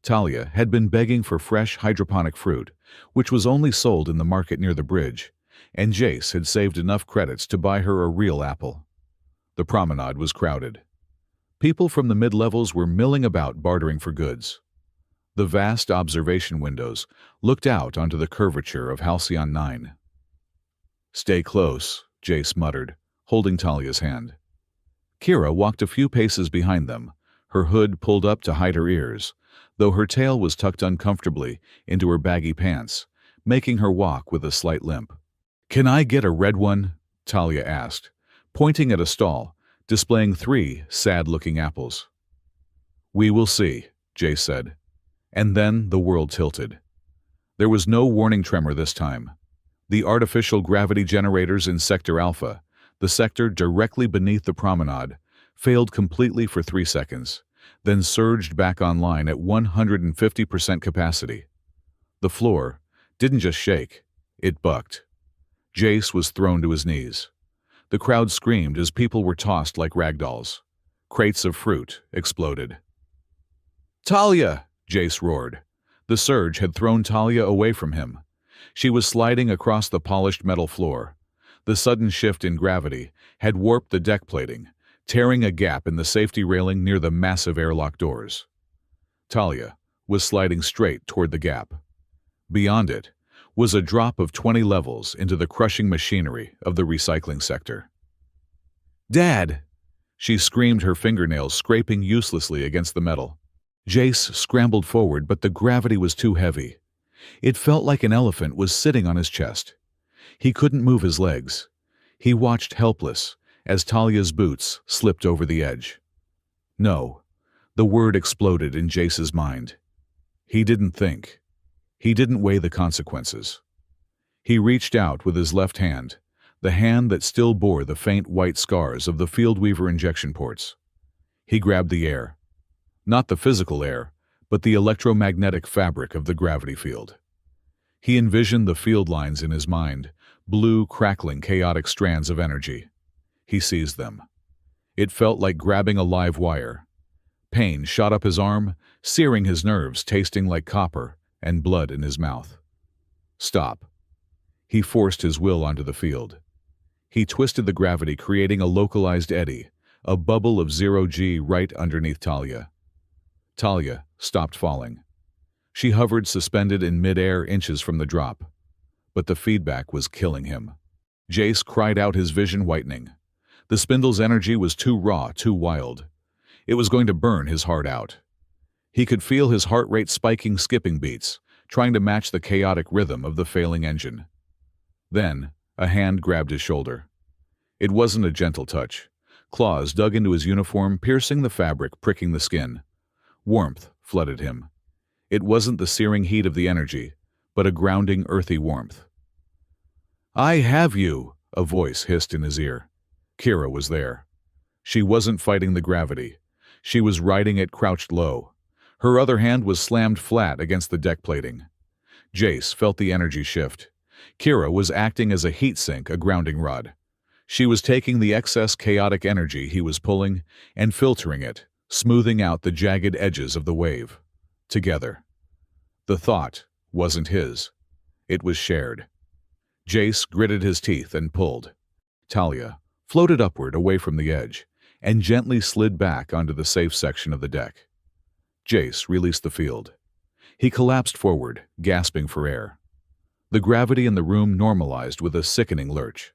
Talia had been begging for fresh hydroponic fruit, which was only sold in the market near the bridge, and Jace had saved enough credits to buy her a real apple. The promenade was crowded. People from the mid-levels were milling about, bartering for goods. The vast observation windows looked out onto the curvature of Halcyon 9. "Stay close," Jace muttered, holding Talia's hand. Kira walked a few paces behind them, her hood pulled up to hide her ears, though her tail was tucked uncomfortably into her baggy pants, making her walk with a slight limp. "Can I get a red one?" Talia asked, pointing at a stall, displaying 3 sad-looking apples. "We will see," Jace said. And then the world tilted. There was no warning tremor this time. The artificial gravity generators in Sector Alpha, the sector directly beneath the promenade, failed completely for 3 seconds, then surged back online at 150% capacity. The floor didn't just shake, it bucked. Jace was thrown to his knees. The crowd screamed as people were tossed like ragdolls. Crates of fruit exploded. "Talia!" Jace roared. The surge had thrown Talia away from him. She was sliding across the polished metal floor. The sudden shift in gravity had warped the deck plating, tearing a gap in the safety railing near the massive airlock doors. Talia was sliding straight toward the gap. Beyond it was a drop of 20 levels into the crushing machinery of the recycling sector. "Dad!" She screamed, her fingernails scraping uselessly against the metal. Jace scrambled forward, but the gravity was too heavy. It felt like an elephant was sitting on his chest. He couldn't move his legs. He watched helpless as Talia's boots slipped over the edge. No, the word exploded in Jace's mind. He didn't think. He didn't weigh the consequences. He reached out with his left hand, the hand that still bore the faint white scars of the Fieldweaver injection ports. He grabbed the air. Not the physical air, but the electromagnetic fabric of the gravity field. He envisioned the field lines in his mind, blue, crackling, chaotic strands of energy. He seized them. It felt like grabbing a live wire. Pain shot up his arm, searing his nerves, tasting like copper, and blood in his mouth. Stop. He forced his will onto the field. He twisted the gravity, creating a localized eddy, a bubble of 0G right underneath Talia. Talia stopped falling. She hovered suspended in mid-air inches from the drop. But the feedback was killing him. Jace cried out, his vision whitening. The spindle's energy was too raw, too wild. It was going to burn his heart out. He could feel his heart rate spiking, skipping beats, trying to match the chaotic rhythm of the failing engine. Then, a hand grabbed his shoulder. It wasn't a gentle touch. Claws dug into his uniform, piercing the fabric, pricking the skin. Warmth flooded him. It wasn't the searing heat of the energy, but a grounding, earthy warmth. "I have you," a voice hissed in his ear. Kira was there. She wasn't fighting the gravity. She was riding it crouched low. Her other hand was slammed flat against the deck plating. Jace felt the energy shift. Kira was acting as a heat sink, a grounding rod. She was taking the excess chaotic energy he was pulling and filtering it, smoothing out the jagged edges of the wave. Together. The thought wasn't his. It was shared. Jace gritted his teeth and pulled. Talia floated upward away from the edge and gently slid back onto the safe section of the deck. Jace released the field. He collapsed forward, gasping for air. The gravity in the room normalized with a sickening lurch.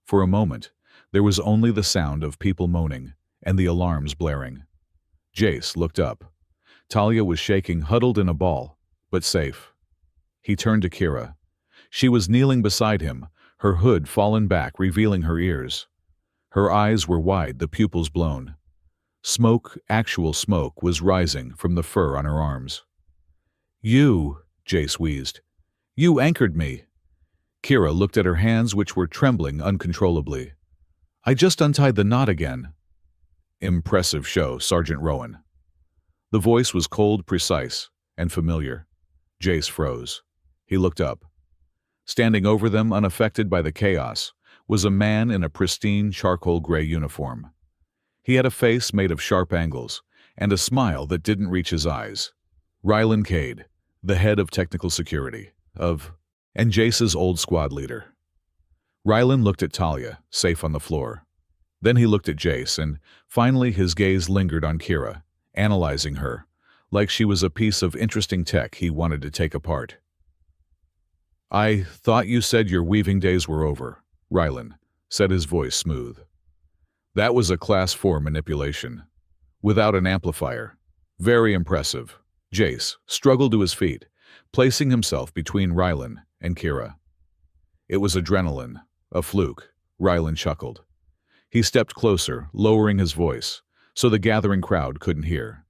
For a moment, there was only the sound of people moaning and the alarms blaring. Jace looked up. Talia was shaking, huddled in a ball, but safe. He turned to Kira. She was kneeling beside him, her hood fallen back, revealing her ears. Her eyes were wide, the pupils blown. Smoke, actual smoke, was rising from the fur on her arms. "You," Jace wheezed. "You anchored me." Kira looked at her hands, which were trembling uncontrollably. "I just untied the knot again." "Impressive show, Sergeant Rowan." The voice was cold, precise, and familiar. Jace froze. He looked up. Standing over them, unaffected by the chaos, was a man in a pristine charcoal gray uniform. He had a face made of sharp angles, and a smile that didn't reach his eyes. Ryland Cade, the head of technical security, and Jace's old squad leader. Ryland looked at Talia, safe on the floor. Then he looked at Jace, and finally his gaze lingered on Kira, analyzing her, like she was a piece of interesting tech he wanted to take apart. "I thought you said your weaving days were over," Ryland said, his voice smooth. "That was a Class 4 manipulation. Without an amplifier. Very impressive." Jace struggled to his feet, placing himself between Ryland and Kira. "It was adrenaline. A fluke," Ryland chuckled. He stepped closer, lowering his voice, so the gathering crowd couldn't hear.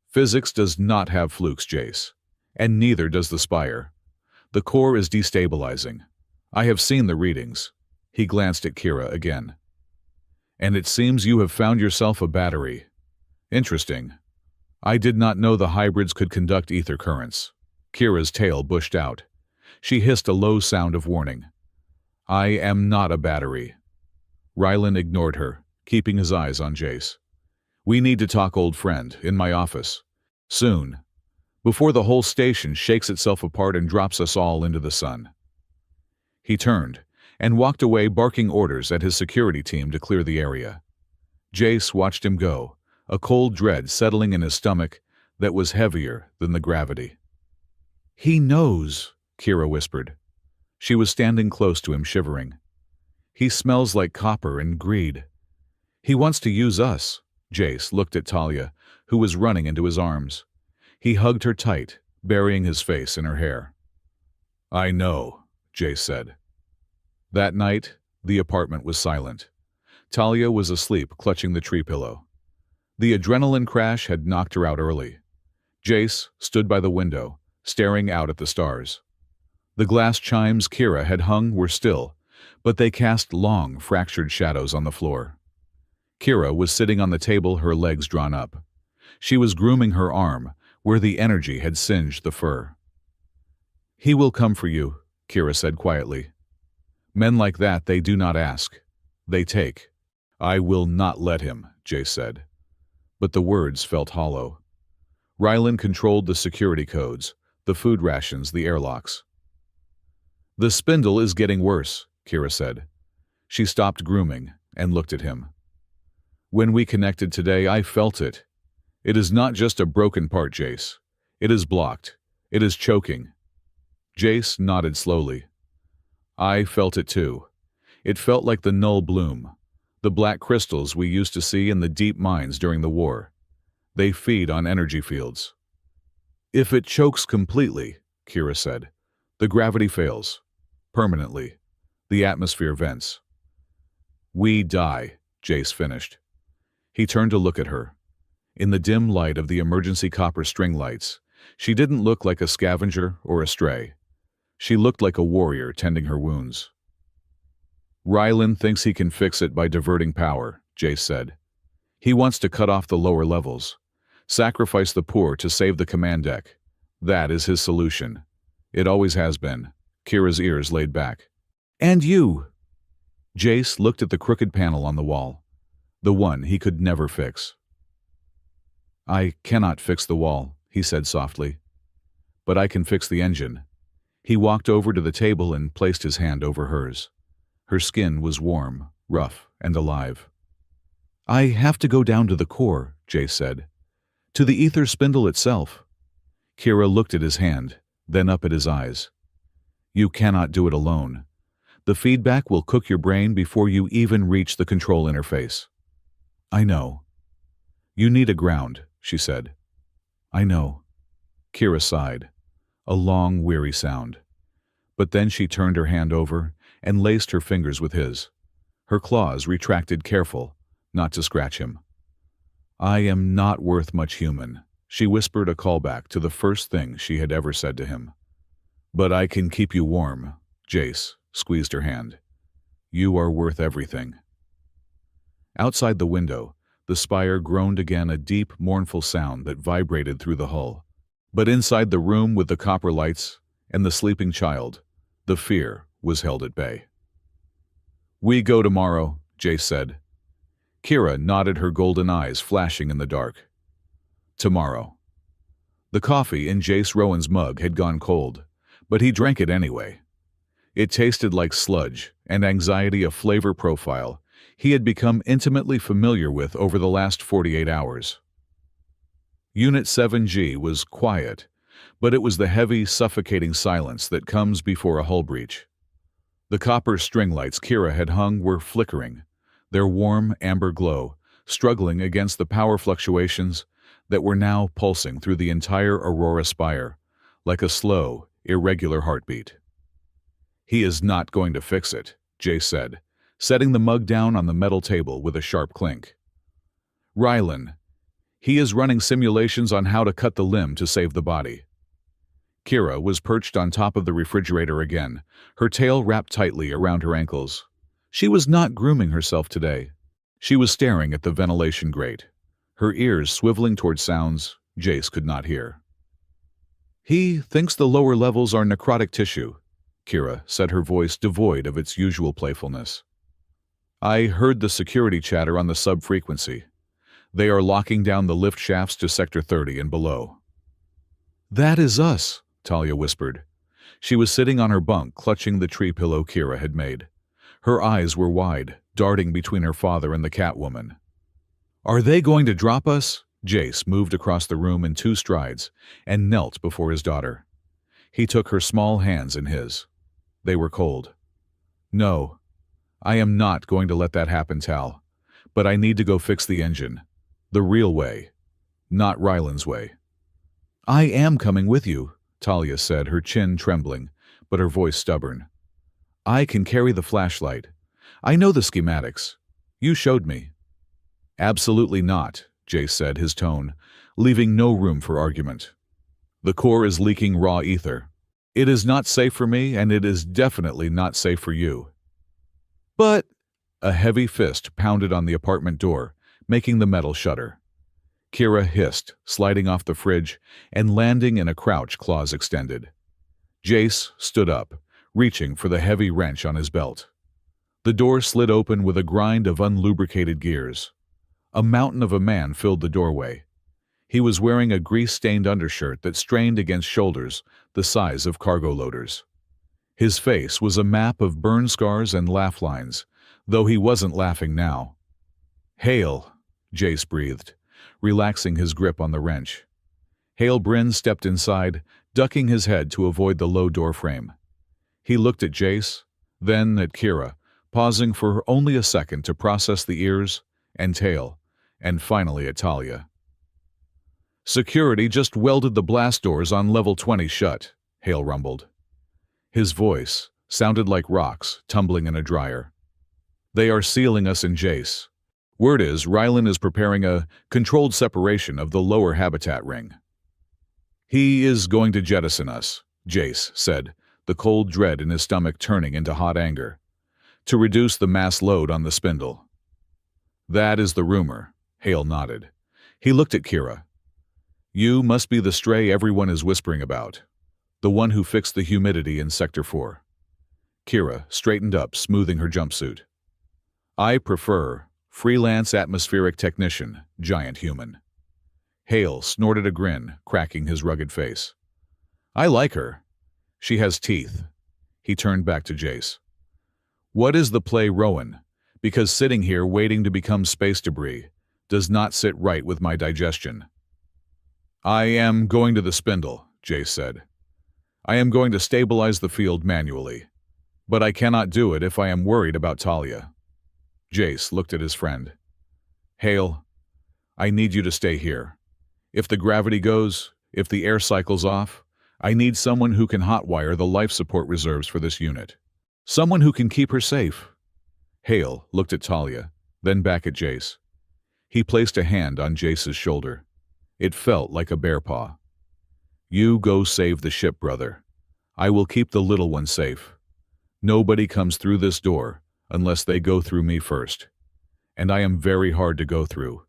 "Physics does not have flukes, Jace. And neither does the Spire. The core is destabilizing. I have seen the readings." He glanced at Kira again. "And it seems you have found yourself a battery. Interesting. I did not know the hybrids could conduct ether currents." Kira's tail bushed out. She hissed a low sound of warning. "I am not a battery." Ryland ignored her, keeping his eyes on Jace. "We need to talk, old friend, in my office. Soon. Before the whole station shakes itself apart and drops us all into the sun." He turned and walked away, barking orders at his security team to clear the area. Jace watched him go, a cold dread settling in his stomach that was heavier than the gravity. "He knows," Kira whispered. She was standing close to him, shivering. "He smells like copper and greed. He wants to use us." Jace looked at Talia, who was running into his arms. He hugged her tight, burying his face in her hair. "I know," Jace said. That night, the apartment was silent. Talia was asleep, clutching the tree pillow. The adrenaline crash had knocked her out early. Jace stood by the window, staring out at the stars. The glass chimes Kira had hung were still, but they cast long, fractured shadows on the floor. Kira was sitting on the table, her legs drawn up. She was grooming her arm, where the energy had singed the fur. "He will come for you," Kira said quietly. "Men like that, they do not ask. They take." "I will not let him," Jace said. But the words felt hollow. Ryland controlled the security codes, the food rations, the airlocks. "The spindle is getting worse," Kira said. She stopped grooming and looked at him. "When we connected today, I felt it. It is not just a broken part, Jace. It is blocked. It is choking." Jace nodded slowly. "I felt it too. It felt like the null bloom, the black crystals we used to see in the deep mines during the war. They feed on energy fields." "If it chokes completely," Kira said, "the gravity fails. Permanently. The atmosphere vents." "We die," Jace finished. He turned to look at her. In the dim light of the emergency copper string lights, she didn't look like a scavenger or a stray. She looked like a warrior tending her wounds. "Ryland thinks he can fix it by diverting power," Jace said. "He wants to cut off the lower levels, sacrifice the poor to save the command deck. That is his solution. It always has been." Kira's ears laid back. "And you?" Jace looked at the crooked panel on the wall, the one he could never fix. "I cannot fix the wall," he said softly. "But I can fix the engine." He walked over to the table and placed his hand over hers. Her skin was warm, rough, and alive. "I have to go down to the core," Jace said. "To the ether spindle itself." Kira looked at his hand, then up at his eyes. "You cannot do it alone. The feedback will cook your brain before you even reach the control interface." "I know." "You need a ground," she said. "I know." Kira sighed, a long, weary sound. But then she turned her hand over and laced her fingers with his. Her claws retracted, careful, not to scratch him. "I am not worth much human," she whispered, a callback to the first thing she had ever said to him. "But I can keep you warm." Jace squeezed her hand. "You are worth everything." Outside the window, the Spire groaned again, a deep, mournful sound that vibrated through the hull. But inside the room with the copper lights and the sleeping child, the fear was held at bay. "We go tomorrow," Jace said. Kira nodded, her golden eyes flashing in the dark. Tomorrow. The coffee in Jace Rowan's mug had gone cold, but he drank it anyway. It tasted like sludge and anxiety, a flavor profile he had become intimately familiar with over the last 48 hours. Unit 7G was quiet, but it was the heavy, suffocating silence that comes before a hull breach. The copper string lights Kira had hung were flickering, their warm amber glow struggling against the power fluctuations that were now pulsing through the entire Aurora Spire, like a slow, irregular heartbeat. "He is not going to fix it," Jace said, setting the mug down on the metal table with a sharp clink. "Ryland, he is running simulations on how to cut the limb to save the body." Kira was perched on top of the refrigerator again, her tail wrapped tightly around her ankles. She was not grooming herself today. She was staring at the ventilation grate, her ears swiveling toward sounds Jace could not hear. "He thinks the lower levels are necrotic tissue," Kira said, her voice devoid of its usual playfulness. "I heard the security chatter on the sub-frequency. They are locking down the lift shafts to Sector 30 and below." "That is us," Talia whispered. She was sitting on her bunk, clutching the tree pillow Kira had made. Her eyes were wide, darting between her father and the Catwoman. "Are they going to drop us?" Jace moved across the room in 2 strides and knelt before his daughter. He took her small hands in his. They were cold. "No, I am not going to let that happen, Tal. But I need to go fix the engine. The real way, not Ryland's way." "I am coming with you," Talia said, her chin trembling, but her voice stubborn. "I can carry the flashlight. I know the schematics. You showed me." "Absolutely not," Jace said, his tone leaving no room for argument. "The core is leaking raw ether. It is not safe for me, and it is definitely not safe for you. But a heavy fist pounded on the apartment door, making the metal shudder. Kira hissed, sliding off the fridge and landing in a crouch, claws extended. Jace stood up, reaching for the heavy wrench on his belt. The door slid open with a grind of unlubricated gears. A mountain of a man filled the doorway. He was wearing a grease-stained undershirt that strained against shoulders the size of cargo loaders. His face was a map of burn scars and laugh lines, though he wasn't laughing now. "Hail," Jace breathed, relaxing his grip on the wrench. Hale Bryn stepped inside, ducking his head to avoid the low door frame. He looked at Jace, then at Kira, pausing for only a second to process the ears and tail, and finally at Talia. "Security just welded the blast doors on level 20 shut," Hale rumbled. His voice sounded like rocks tumbling in a dryer. "They are sealing us in, Jace. Word is Ryland is preparing a controlled separation of the lower habitat ring." "He is going to jettison us," Jace said, the cold dread in his stomach turning into hot anger, "to reduce the mass load on the spindle." "That is the rumor," Hale nodded. He looked at Kira. "You must be the stray everyone is whispering about. The one who fixed the humidity in Sector 4. Kira straightened up, smoothing her jumpsuit. "I prefer freelance atmospheric technician, giant human." Hale snorted a grin, cracking his rugged face. "I like her. She has teeth." He turned back to Jace. "What is the play, Rowan? Because sitting here waiting to become space debris does not sit right with my digestion." "I am going to the spindle," Jace said. "I am going to stabilize the field manually. But I cannot do it if I am worried about Talia." Jace looked at his friend. "Hale, I need you to stay here. If the gravity goes, if the air cycle's off, I need someone who can hotwire the life support reserves for this unit. Someone who can keep her safe." Hale looked at Talia, then back at Jace. He placed a hand on Jace's shoulder. It felt like a bear paw. "You go save the ship, brother. I will keep the little one safe. Nobody comes through this door unless they go through me first. And I am very hard to go through."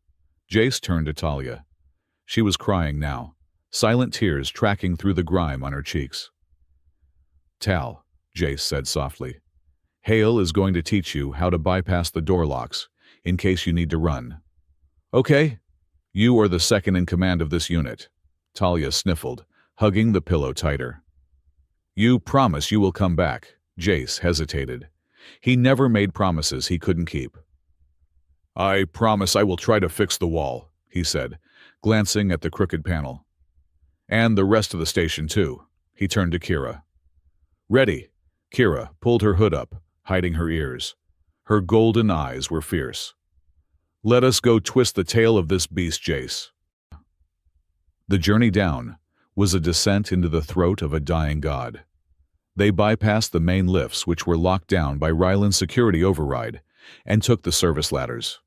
Jace turned to Talia. She was crying now, silent tears tracking through the grime on her cheeks. "Tal," Jace said softly, "Hale is going to teach you how to bypass the door locks in case you need to run." "Okay. You are the second in command of this unit," Talia sniffled, hugging the pillow tighter. "You promise you will come back," Jace hesitated. He never made promises he couldn't keep. "I promise I will try to fix the wall," he said, glancing at the crooked panel. "And the rest of the station, too." He turned to Kira. "Ready." Kira pulled her hood up, hiding her ears. Her golden eyes were fierce. "Let us go twist the tail of this beast, Jace." The journey down was a descent into the throat of a dying god. They bypassed the main lifts, which were locked down by Ryland's security override, and took the service ladders.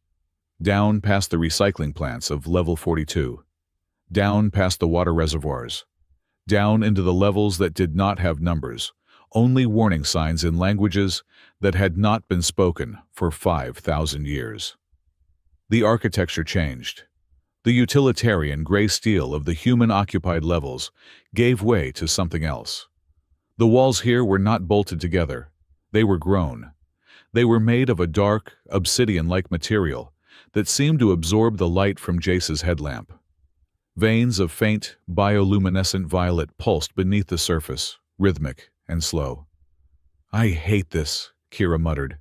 Down past the recycling plants of level 42. Down past the water reservoirs. Down into the levels that did not have numbers, only warning signs in languages that had not been spoken for 5,000 years. The architecture changed. The utilitarian gray steel of the human-occupied levels gave way to something else. The walls here were not bolted together. They were grown. They were made of a dark, obsidian-like material that seemed to absorb the light from Jace's headlamp. Veins of faint, bioluminescent violet pulsed beneath the surface, rhythmic and slow. "I hate this," Kira muttered.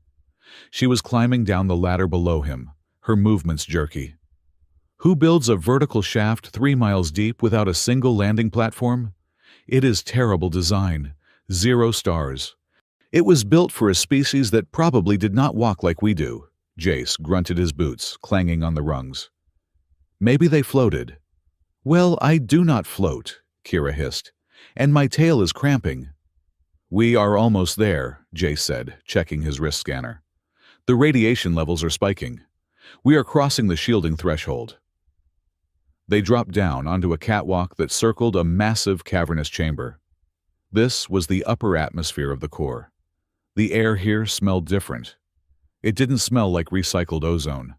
She was climbing down the ladder below him, her movements jerky. "Who builds a vertical shaft 3 miles deep without a single landing platform? It is terrible design. 0 stars. It was built for a species that probably did not walk like we do." Jace grunted his boots, clanging on the rungs. "Maybe they floated." "Well, I do not float," Kira hissed, "and my tail is cramping." "We are almost there," Jace said, checking his wrist scanner. "The radiation levels are spiking. We are crossing the shielding threshold." They dropped down onto a catwalk that circled a massive cavernous chamber. This was the upper atmosphere of the core. The air here smelled different. It didn't smell like recycled ozone.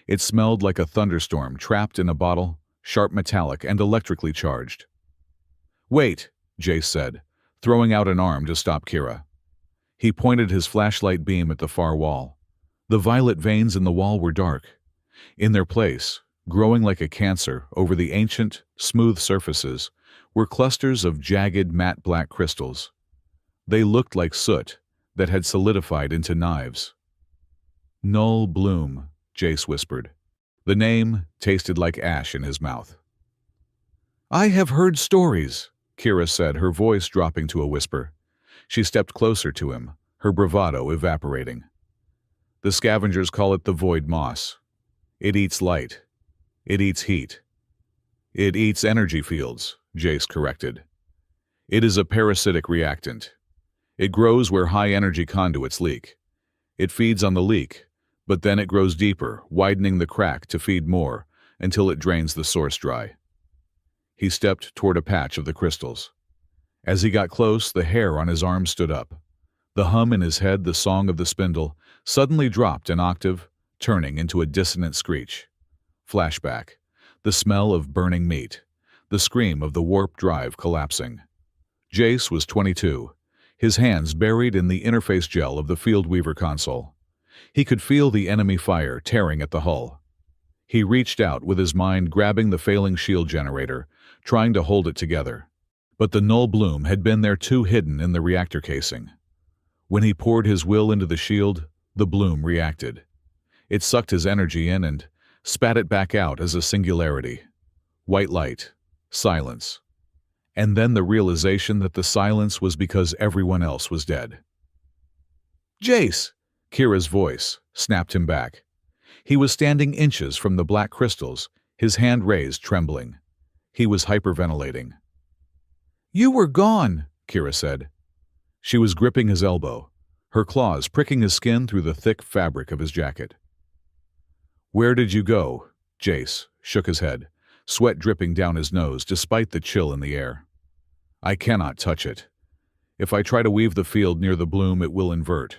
It smelled like a thunderstorm trapped in a bottle, sharp metallic and electrically charged. "Wait," Jace said, throwing out an arm to stop Kira. He pointed his flashlight beam at the far wall. The violet veins in the wall were dark. In their place, growing like a cancer over the ancient, smooth surfaces, were clusters of jagged, matte black crystals. They looked like soot that had solidified into knives. "Null bloom," Jace whispered. The name tasted like ash in his mouth. "I have heard stories," Kira said, her voice dropping to a whisper. She stepped closer to him, her bravado evaporating. "The scavengers call it the void moss. It eats light. It eats heat. It eats energy fields," Jace corrected. "It is a parasitic reactant. It grows where high-energy conduits leak. It feeds on the leak, but then it grows deeper, widening the crack to feed more, until it drains the source dry." He stepped toward a patch of the crystals. As he got close, the hair on his arm stood up. The hum in his head, the song of the spindle, suddenly dropped an octave, turning into a dissonant screech. Flashback. The smell of burning meat. The scream of the warp drive collapsing. Jace was 22, his hands buried in the interface gel of the Field Weaver console. He could feel the enemy fire tearing at the hull. He reached out with his mind grabbing the failing shield generator, trying to hold it together. But the null bloom had been there too hidden in the reactor casing. When he poured his will into the shield, the bloom reacted. It sucked his energy in and spat it back out as a singularity. White light. Silence. And then the realization that the silence was because everyone else was dead. "Jace!" Kira's voice snapped him back. He was standing inches from the black crystals, his hand raised, trembling. He was hyperventilating. "You were gone," Kira said. She was gripping his elbow, her claws pricking his skin through the thick fabric of his jacket. "Where did you go?" Jace shook his head, sweat dripping down his nose despite the chill in the air. "I cannot touch it. If I try to weave the field near the bloom, it will invert.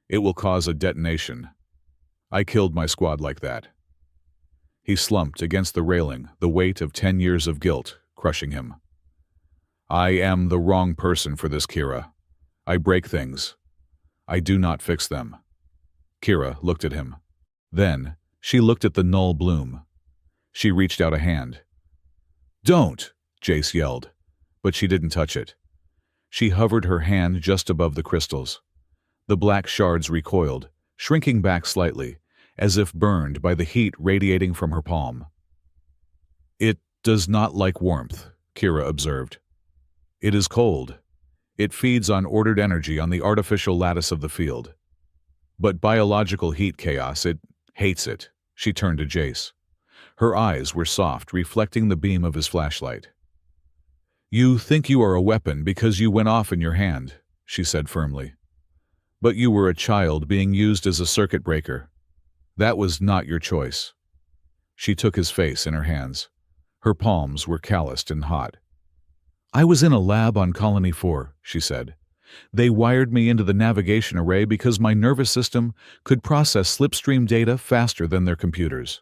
It will cause a detonation. I killed my squad like that." He slumped against the railing, the weight of 10 years of guilt crushing him. "I am the wrong person for this, Kira. I break things. I do not fix them." Kira looked at him. Then, she looked at the null bloom. She reached out a hand. "Don't!" Jace yelled, but she didn't touch it. She hovered her hand just above the crystals. The black shards recoiled, shrinking back slightly, as if burned by the heat radiating from her palm. "It does not like warmth," Kira observed. "It is cold. It feeds on ordered energy on the artificial lattice of the field. But biological heat chaos, it hates it." She turned to Jace. Her eyes were soft, reflecting the beam of his flashlight. "You think you are a weapon because you went off in your hand," she said firmly. "But you were a child being used as a circuit breaker. That was not your choice." She took his face in her hands. Her palms were calloused and hot. "I was in a lab on Colony 4, she said. "They wired me into the navigation array because my nervous system could process slipstream data faster than their computers.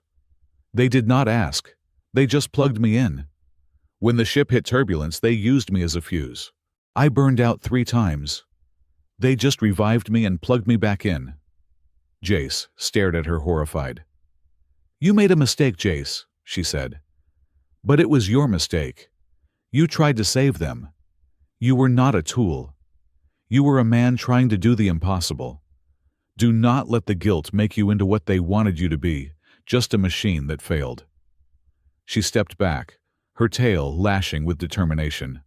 They did not ask. They just plugged me in. When the ship hit turbulence, they used me as a fuse. I burned out 3 times. They just revived me and plugged me back in." Jace stared at her horrified. "You made a mistake, Jace," she said. "But it was your mistake. You tried to save them. You were not a tool. You were a man trying to do the impossible. Do not let the guilt make you into what they wanted you to be, just a machine that failed." She stepped back, her tail lashing with determination.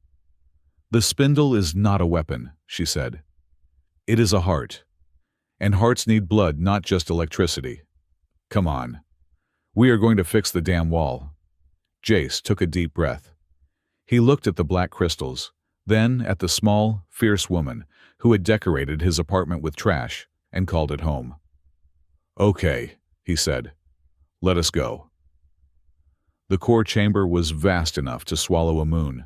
"The spindle is not a weapon," she said. "It is a heart. And hearts need blood, not just electricity. Come on. We are going to fix the damn wall." Jace took a deep breath. He looked at the black crystals, then at the small, fierce woman who had decorated his apartment with trash and called it home. "Okay," he said. "Let us go." The core chamber was vast enough to swallow a moon.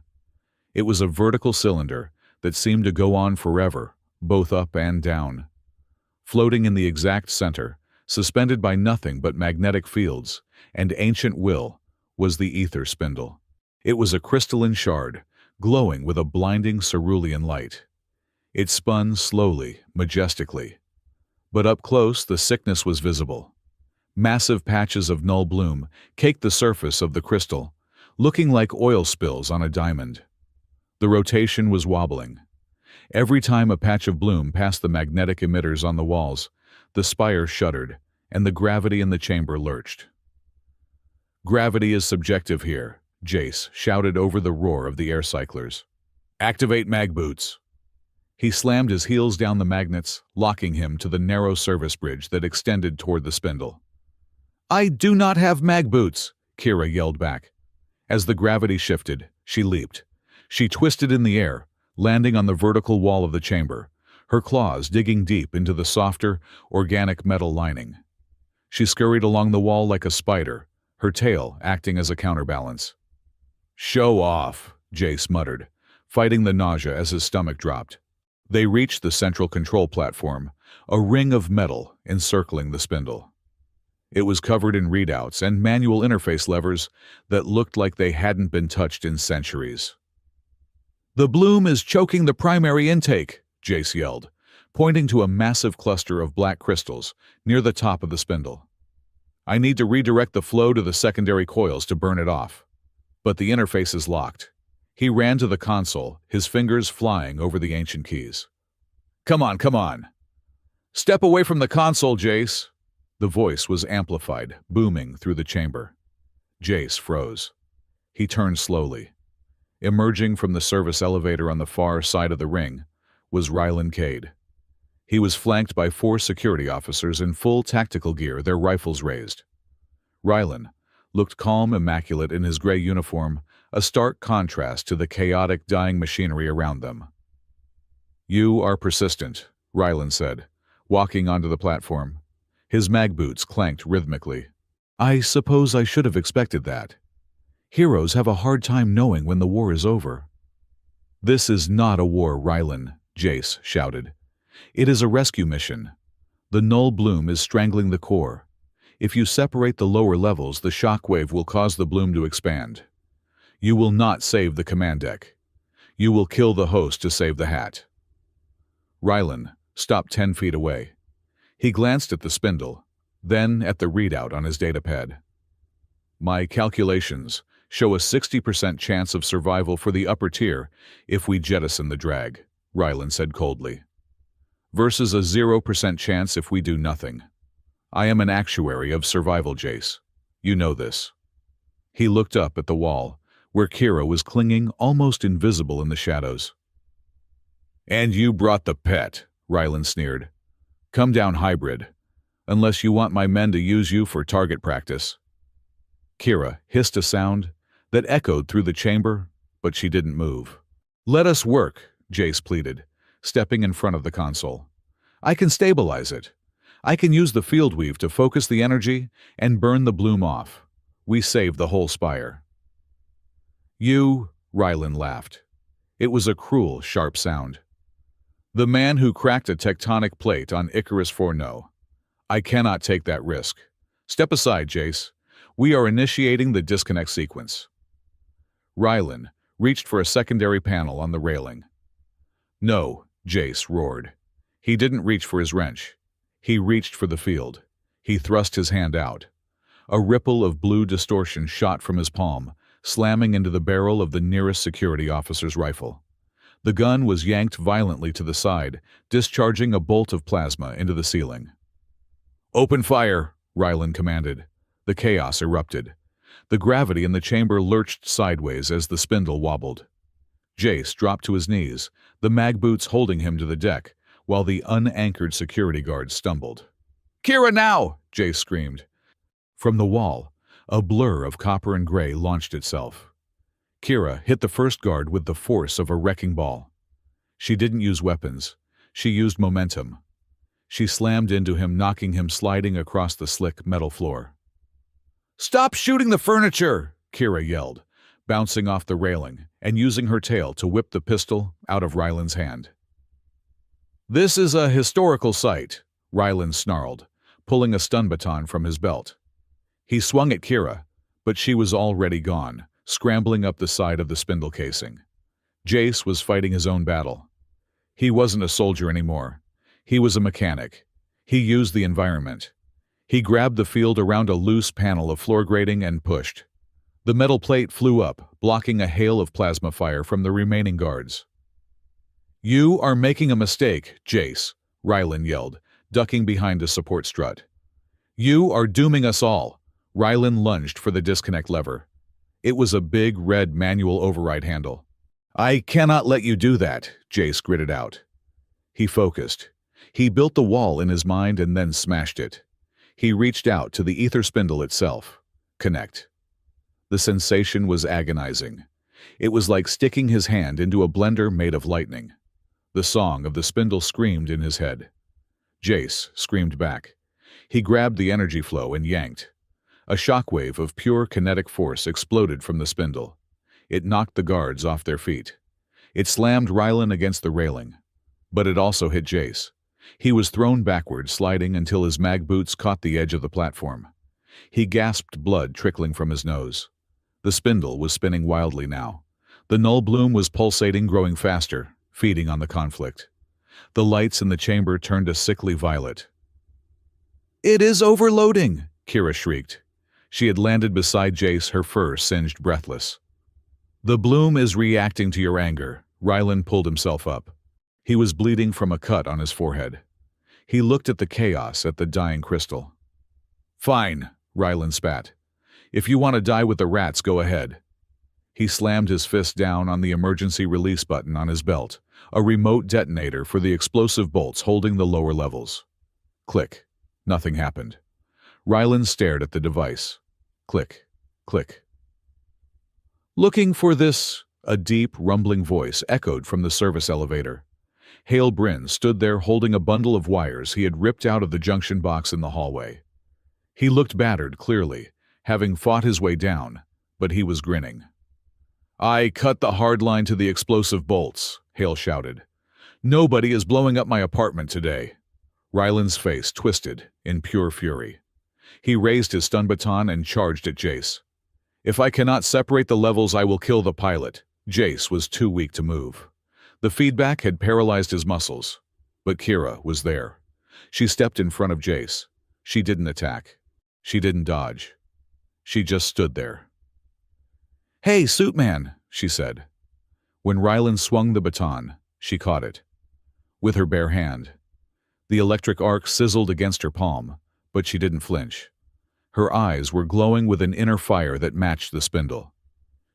It was a vertical cylinder, that seemed to go on forever, both up and down. Floating in the exact center, suspended by nothing but magnetic fields and ancient will, was the ether spindle. It was a crystalline shard, glowing with a blinding cerulean light. It spun slowly, majestically. But up close, the sickness was visible. Massive patches of null bloom caked the surface of the crystal, looking like oil spills on a diamond. The rotation was wobbling. Every time a patch of bloom passed the magnetic emitters on the walls, the spire shuddered, and the gravity in the chamber lurched. "Gravity is subjective here," Jace shouted over the roar of the air cyclers. "Activate mag boots." He slammed his heels down the magnets, locking him to the narrow service bridge that extended toward the spindle. "I do not have mag boots," Kira yelled back. As the gravity shifted, she leaped. She twisted in the air, landing on the vertical wall of the chamber, her claws digging deep into the softer, organic metal lining. She scurried along the wall like a spider, her tail acting as a counterbalance. "Show off," Jace muttered, fighting the nausea as his stomach dropped. They reached the central control platform, a ring of metal encircling the spindle. It was covered in readouts and manual interface levers that looked like they hadn't been touched in centuries. "The bloom is choking the primary intake," Jace yelled, pointing to a massive cluster of black crystals near the top of the spindle. "I need to redirect the flow to the secondary coils to burn it off." But the interface is locked. He ran to the console, his fingers flying over the ancient keys. Come on. Step away from the console, Jace." The voice was amplified, booming through the chamber. Jace froze. He turned slowly. Emerging from the service elevator on the far side of the ring was Ryland Cade. He was flanked by 4 security officers in full tactical gear, their rifles raised. Ryland looked calm, immaculate in his gray uniform, a stark contrast to the chaotic, dying machinery around them. "You are persistent," Ryland said, walking onto the platform. His mag boots clanked rhythmically. "I suppose I should have expected that. Heroes have a hard time knowing when the war is over." "This is not a war, Ryland," Jace shouted. "It is a rescue mission. The null bloom is strangling the core. If you separate the lower levels, the shockwave will cause the bloom to expand. You will not save the command deck. You will kill the host to save the hat." Ryland stopped 10 feet away. He glanced at the spindle, then at the readout on his datapad. "My calculations show a 60% chance of survival for the upper tier if we jettison the drag," Ryland said coldly, "versus a 0% chance if we do nothing. I am an actuary of survival, Jace. You know this." He looked up at the wall, where Kira was clinging almost invisible in the shadows. "And you brought the pet," Ryland sneered. "Come down, hybrid, unless you want my men to use you for target practice." Kira hissed a sound that echoed through the chamber, but she didn't move. "Let us work," Jace pleaded, stepping in front of the console. "I can stabilize it. I can use the field weave to focus the energy and burn the bloom off. We save the whole Spire." "You," Ryland laughed. It was a cruel, sharp sound. "The man who cracked a tectonic plate on Icarus IV, no. I cannot take that risk. Step aside, Jace. We are initiating the disconnect sequence." Ryland reached for a secondary panel on the railing. "No," Jace roared. He didn't reach for his wrench. He reached for the field. He thrust his hand out. A ripple of blue distortion shot from his palm, slamming into the barrel of the nearest security officer's rifle. The gun was yanked violently to the side, discharging a bolt of plasma into the ceiling. "Open fire," Ryland commanded. The chaos erupted. The gravity in the chamber lurched sideways as the spindle wobbled. Jace dropped to his knees, the mag boots holding him to the deck, while the unanchored security guards stumbled. "Kira now!" Jace screamed. From the wall, a blur of copper and gray launched itself. Kira hit the first guard with the force of a wrecking ball. She didn't use weapons. She used momentum. She slammed into him, knocking him sliding across the slick metal floor. "Stop shooting the furniture!" Kira yelled, bouncing off the railing and using her tail to whip the pistol out of Ryland's hand. "This is a historical site," Ryland snarled, pulling a stun baton from his belt. He swung at Kira, but she was already gone, scrambling up the side of the spindle casing. Jace was fighting his own battle. He wasn't a soldier anymore. He was a mechanic. He used the environment. He grabbed the field around a loose panel of floor grating and pushed. The metal plate flew up, blocking a hail of plasma fire from the remaining guards. "You are making a mistake, Jace," Ryland yelled, ducking behind a support strut. "You are dooming us all." Ryland lunged for the disconnect lever. It was a big red manual override handle. "I cannot let you do that," Jace gritted out. He focused. He built the wall in his mind and then smashed it. He reached out to the ether spindle itself. Connect. The sensation was agonizing. It was like sticking his hand into a blender made of lightning. The song of the spindle screamed in his head. Jace screamed back. He grabbed the energy flow and yanked. A shockwave of pure kinetic force exploded from the spindle. It knocked the guards off their feet. It slammed Ryland against the railing. But it also hit Jace. He was thrown backward, sliding until his mag boots caught the edge of the platform. He gasped, blood trickling from his nose. The spindle was spinning wildly now. The null bloom was pulsating, growing faster, feeding on the conflict. The lights in the chamber turned a sickly violet. "It is overloading!" Kira shrieked. She had landed beside Jace, her fur singed breathless. "The bloom is reacting to your anger." Ryland pulled himself up. He was bleeding from a cut on his forehead. He looked at the chaos at the dying crystal. "Fine," Ryland spat. "If you want to die with the rats, go ahead." He slammed his fist down on the emergency release button on his belt, a remote detonator for the explosive bolts holding the lower levels. Click. Nothing happened. Ryland stared at the device. Click. Click. "Looking for this?" A deep, rumbling voice echoed from the service elevator. Hale Bryn stood there holding a bundle of wires he had ripped out of the junction box in the hallway. He looked battered, clearly, having fought his way down, but he was grinning. "I cut the hard line to the explosive bolts," Hale shouted. "Nobody is blowing up my apartment today." Ryland's face twisted in pure fury. He raised his stun baton and charged at Jace. "If I cannot separate the levels, I will kill the pilot." Jace was too weak to move. The feedback had paralyzed his muscles. But Kira was there. She stepped in front of Jace. She didn't attack. She didn't dodge. She just stood there. "Hey, Suitman," she said. When Ryland swung the baton, she caught it. With her bare hand. The electric arc sizzled against her palm, but she didn't flinch. Her eyes were glowing with an inner fire that matched the spindle.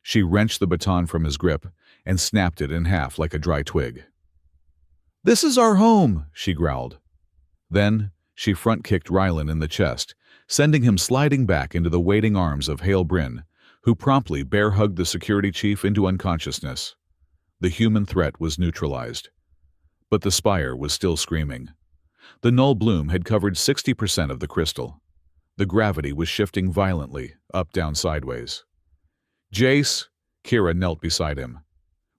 She wrenched the baton from his grip and snapped it in half like a dry twig. "This is our home," she growled. Then she front-kicked Ryland in the chest, sending him sliding back into the waiting arms of Hale Bryn, who promptly bear-hugged the security chief into unconsciousness. The human threat was neutralized. But the Spire was still screaming. The null bloom had covered 60% of the crystal. The gravity was shifting violently, up, down, sideways. "Jace," Kira knelt beside him.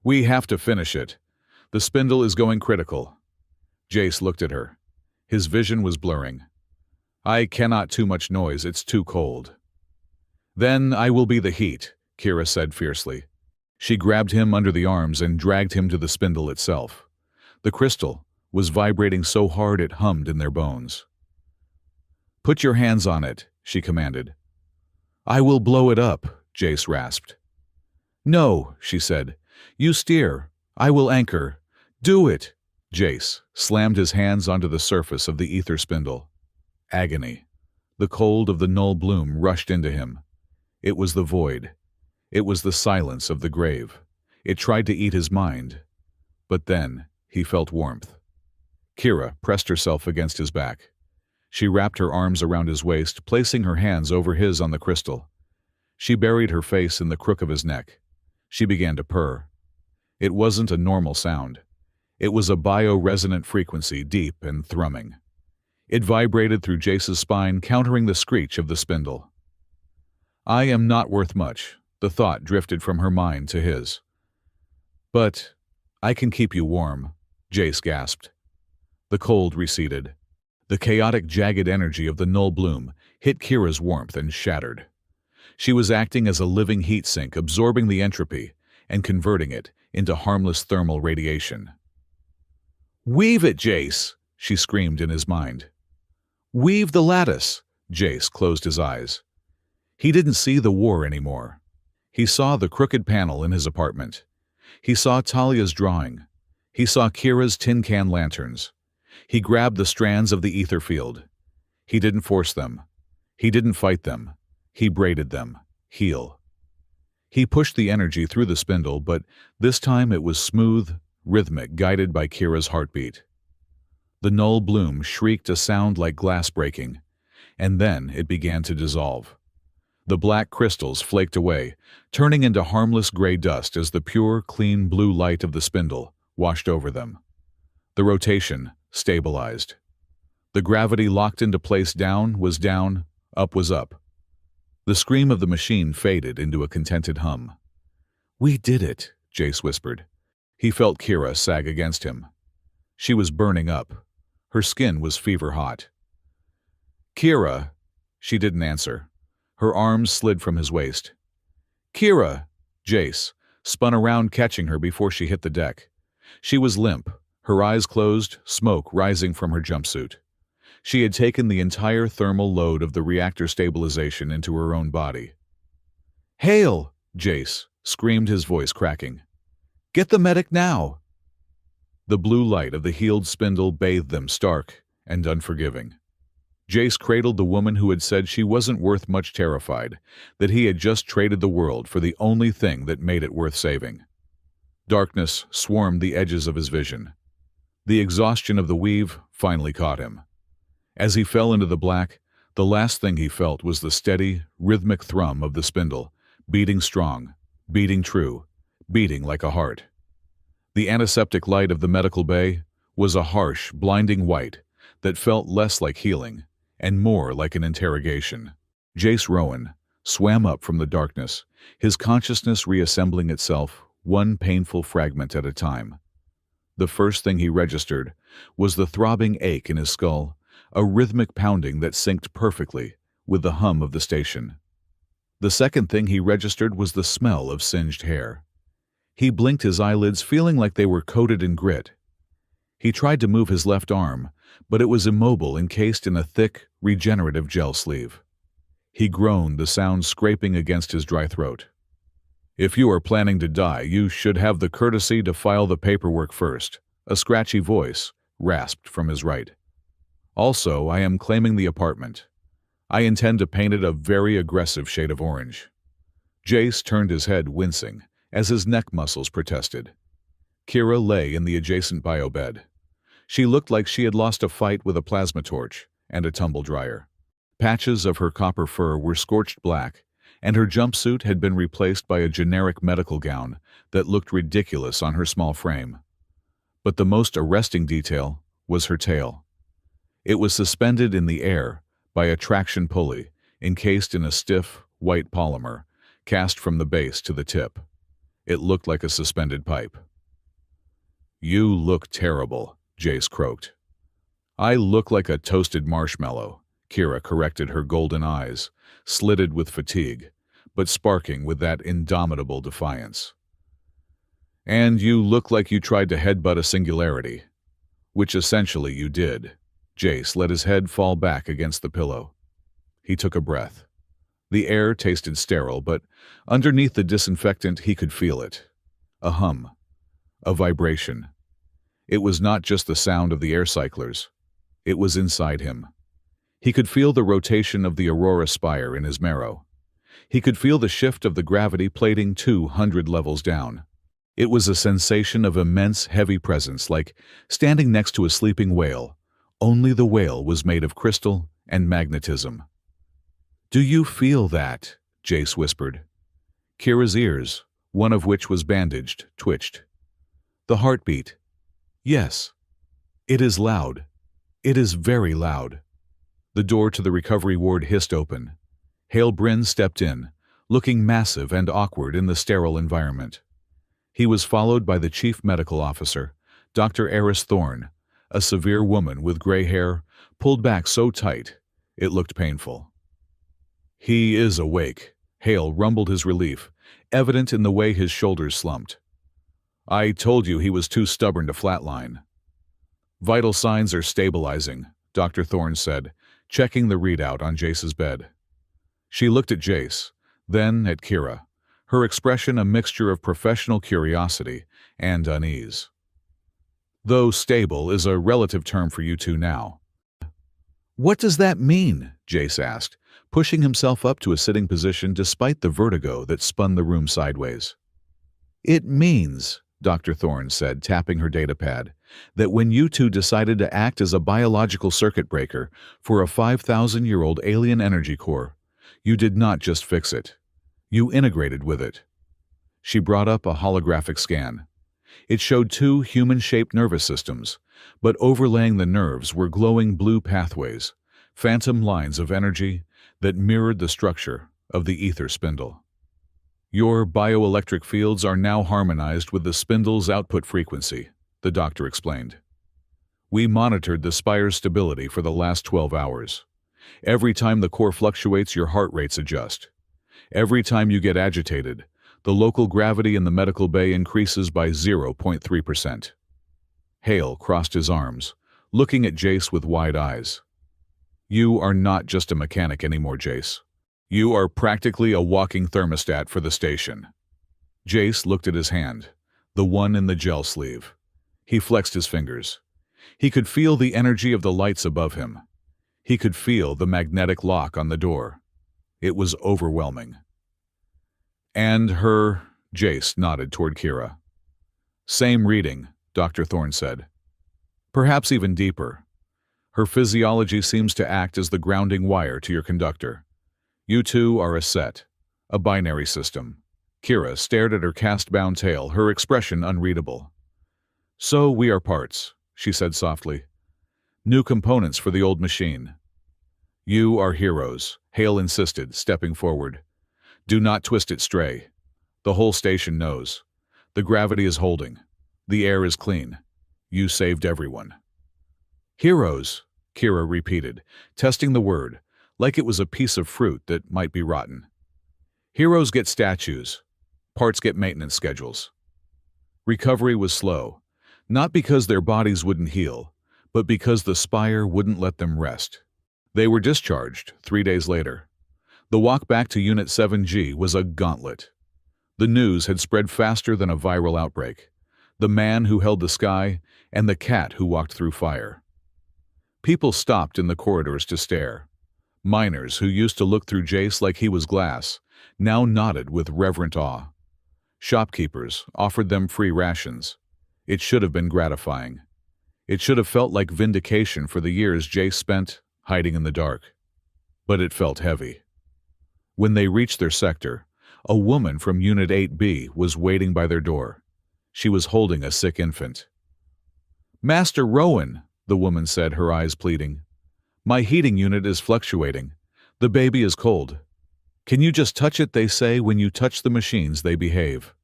"We have to finish it. The spindle is going critical." Jace looked at her. His vision was blurring. "I cannot too much noise, it's too cold." "Then I will be the heat," Kira said fiercely. She grabbed him under the arms and dragged him to the spindle itself. The crystal was vibrating so hard it hummed in their bones. "Put your hands on it," she commanded. "I will blow it up," Jace rasped. "No," she said. "You steer. I will anchor. Do it." Jace slammed his hands onto the surface of the ether spindle. Agony. The cold of the null bloom rushed into him. It was the void. It was the silence of the grave. It tried to eat his mind. But then he felt warmth. Kira pressed herself against his back. She wrapped her arms around his waist, placing her hands over his on the crystal. She buried her face in the crook of his neck. She began to purr. It wasn't a normal sound. It was a bio-resonant frequency, deep and thrumming. It vibrated through Jace's spine, countering the screech of the spindle. "I am not worth much," The thought drifted from her mind to his. But I can keep you warm, Jace gasped. The cold receded. The chaotic, jagged energy of the null bloom hit Kira's warmth and shattered. She was acting as a living heat sink, absorbing the entropy and converting it into harmless thermal radiation. "Weave it, Jace!" she screamed in his mind. "Weave the lattice!" Jace closed his eyes. He didn't see the war anymore. He saw the crooked panel in his apartment. He saw Talia's drawing. He saw Kira's tin can lanterns. He grabbed the strands of the ether field. He didn't force them. He didn't fight them. He braided them. Heal. He pushed the energy through the spindle, but this time it was smooth, rhythmic, guided by Kira's heartbeat. The null bloom shrieked a sound like glass breaking, and then it began to dissolve. The black crystals flaked away, turning into harmless gray dust as the pure, clean blue light of the spindle washed over them. The rotation stabilized. The gravity locked into place. Down was down, up was up. The scream of the machine faded into a contented hum. "We did it," Jace whispered. He felt Kira sag against him. She was burning up. Her skin was fever hot. "Kira," she didn't answer. Her arms slid from his waist. "Kira!" Jace spun around, catching her before she hit the deck. She was limp, her eyes closed, smoke rising from her jumpsuit. She had taken the entire thermal load of the reactor stabilization into her own body. "Hail!" Jace screamed, his voice cracking. "Get the medic now!" The blue light of the healed spindle bathed them, stark and unforgiving. Jace cradled the woman who had said she wasn't worth much, terrified that he had just traded the world for the only thing that made it worth saving. Darkness swarmed the edges of his vision. The exhaustion of the weave finally caught him. As he fell into the black, the last thing he felt was the steady, rhythmic thrum of the spindle, beating strong, beating true, beating like a heart. The antiseptic light of the medical bay was a harsh, blinding white that felt less like healing and more like an interrogation. Jace Rowan swam up from the darkness, his consciousness reassembling itself, one painful fragment at a time. The first thing he registered was the throbbing ache in his skull, a rhythmic pounding that synced perfectly with the hum of the station. The second thing he registered was the smell of singed hair. He blinked his eyelids, feeling like they were coated in grit. He tried to move his left arm, but it was immobile, encased in a thick, regenerative gel sleeve. He groaned, the sound scraping against his dry throat. "If you are planning to die, you should have the courtesy to file the paperwork first," a scratchy voice rasped from his right. "Also, I am claiming the apartment. I intend to paint it a very aggressive shade of orange." Jace turned his head, wincing, as his neck muscles protested. Kira lay in the adjacent biobed. She looked like she had lost a fight with a plasma torch and a tumble dryer. Patches of her copper fur were scorched black, and her jumpsuit had been replaced by a generic medical gown that looked ridiculous on her small frame. But the most arresting detail was her tail. It was suspended in the air by a traction pulley, encased in a stiff, white polymer, cast from the base to the tip. It looked like a suspended pipe. "You look terrible," Jace croaked. "I look like a toasted marshmallow," Kira corrected, her golden eyes, slitted with fatigue, but sparking with that indomitable defiance. "And you look like you tried to headbutt a singularity," which essentially you did. Jace let his head fall back against the pillow. He took a breath. The air tasted sterile, but underneath the disinfectant he could feel it. A hum. A vibration. It was not just the sound of the air cyclers. It was inside him. He could feel the rotation of the Aurora Spire in his marrow. He could feel the shift of the gravity plating 200 levels down. It was a sensation of immense, heavy presence, like standing next to a sleeping whale. Only the whale was made of crystal and magnetism. "Do you feel that?" Jace whispered. Kira's ears, one of which was bandaged, twitched. "The heartbeat. Yes. It is loud. It is very loud." The door to the recovery ward hissed open. Hale Bryn stepped in, looking massive and awkward in the sterile environment. He was followed by the chief medical officer, Dr. Eris Thorne, a severe woman with gray hair, pulled back so tight it looked painful. "He is awake," Hale rumbled his relief, evident in the way his shoulders slumped. "I told you he was too stubborn to flatline." "Vital signs are stabilizing," Dr. Thorne said, checking the readout on Jace's bed. She looked at Jace, then at Kira, her expression a mixture of professional curiosity and unease. "Though stable is a relative term for you two now." "What does that mean?" Jace asked, pushing himself up to a sitting position despite the vertigo that spun the room sideways. "It means," Dr. Thorne said, tapping her datapad, "that when you two decided to act as a biological circuit breaker for a 5,000-year-old alien energy core, you did not just fix it. You integrated with it." She brought up a holographic scan. It showed two human-shaped nervous systems, but overlaying the nerves were glowing blue pathways, phantom lines of energy that mirrored the structure of the ether spindle. "Your bioelectric fields are now harmonized with the spindle's output frequency," the doctor explained. "We monitored the Spire's stability for the last 12 hours. Every time the core fluctuates, your heart rates adjust. Every time you get agitated, the local gravity in the medical bay increases by 0.3%. Hale crossed his arms, looking at Jace with wide eyes. "You are not just a mechanic anymore, Jace. You are practically a walking thermostat for the station." Jace looked at his hand, the one in the gel sleeve. He flexed his fingers. He could feel the energy of the lights above him. He could feel the magnetic lock on the door. It was overwhelming. "And her," Jace nodded toward Kira. "Same reading," Dr. Thorne said. "Perhaps even deeper. Her physiology seems to act as the grounding wire to your conductor. You two are a set, a binary system." Kira stared at her cast-bound tail, her expression unreadable. "So we are parts," she said softly. "New components for the old machine." "You are heroes," Hale insisted, stepping forward. "Do not twist it stray. The whole station knows. The gravity is holding. The air is clean. You saved everyone." "Heroes," Kira repeated, testing the word, like it was a piece of fruit that might be rotten. "Heroes get statues. Parts get maintenance schedules." Recovery was slow, not because their bodies wouldn't heal, but because the Spire wouldn't let them rest. They were discharged 3 days later. The walk back to Unit 7G was a gauntlet. The news had spread faster than a viral outbreak. The man who held the sky, and the cat who walked through fire. People stopped in the corridors to stare. Miners who used to look through Jace like he was glass, now nodded with reverent awe. Shopkeepers offered them free rations. It should have been gratifying. It should have felt like vindication for the years Jace spent hiding in the dark. But it felt heavy. When they reached their sector, a woman from Unit 8B was waiting by their door. She was holding a sick infant. "Master Rowan," the woman said, her eyes pleading. "My heating unit is fluctuating. The baby is cold. Can you just touch it? They say when you touch the machines, they behave."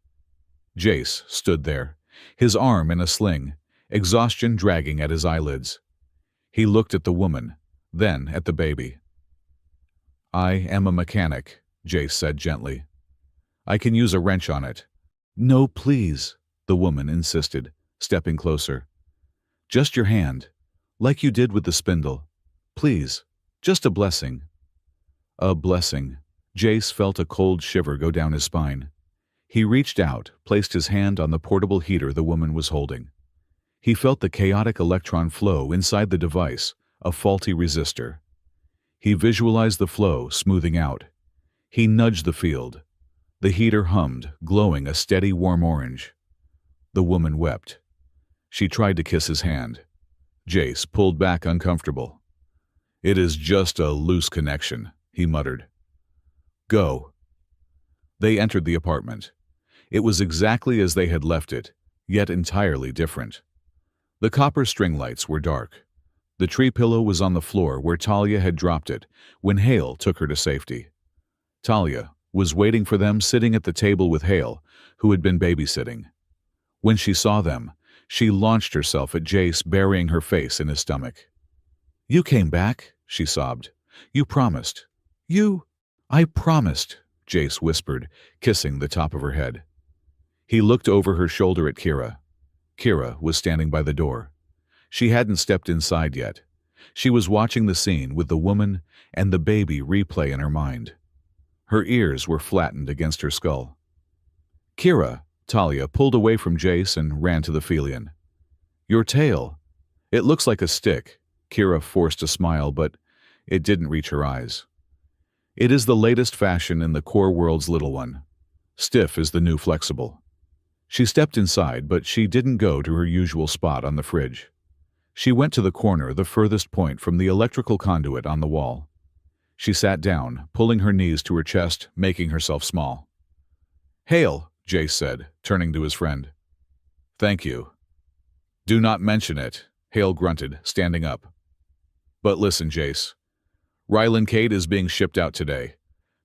Jace stood there, his arm in a sling, exhaustion dragging at his eyelids. He looked at the woman, then at the baby. "I am a mechanic," Jace said gently. "I can use a wrench on it." "No, please," the woman insisted, stepping closer. "Just your hand, like you did with the spindle. Please, just a blessing." A blessing. Jace felt a cold shiver go down his spine. He reached out, placed his hand on the portable heater the woman was holding. He felt the chaotic electron flow inside the device, a faulty resistor. He visualized the flow smoothing out. He nudged the field. The heater hummed, glowing a steady warm orange. The woman wept. She tried to kiss his hand. Jace pulled back uncomfortable. "It is just a loose connection," he muttered. "Go." They entered the apartment. It was exactly as they had left it, yet entirely different. The copper string lights were dark. The tree pillow was on the floor where Talia had dropped it when Hale took her to safety. Talia, was waiting for them sitting at the table with Hale, who had been babysitting. When she saw them, she launched herself at Jace, burying her face in his stomach. "You came back," she sobbed. "You promised." "I promised," Jace whispered, kissing the top of her head. He looked over her shoulder at Kira. Kira was standing by the door. She hadn't stepped inside yet. She was watching the scene with the woman and the baby replay in her mind. Her ears were flattened against her skull. "Kira," Talia pulled away from Jace and ran to the Felian. "Your tail. It looks like a stick." Kira forced a smile, but it didn't reach her eyes. "It is the latest fashion in the core world's little one. Stiff is the new flexible." She stepped inside, but she didn't go to her usual spot on the fridge. She went to the corner, the furthest point from the electrical conduit on the wall. She sat down, pulling her knees to her chest, making herself small. "Hale," Jace said, turning to his friend. "Thank you." "Do not mention it," Hale grunted, standing up. "But listen, Jace. Ryland Cade is being shipped out today.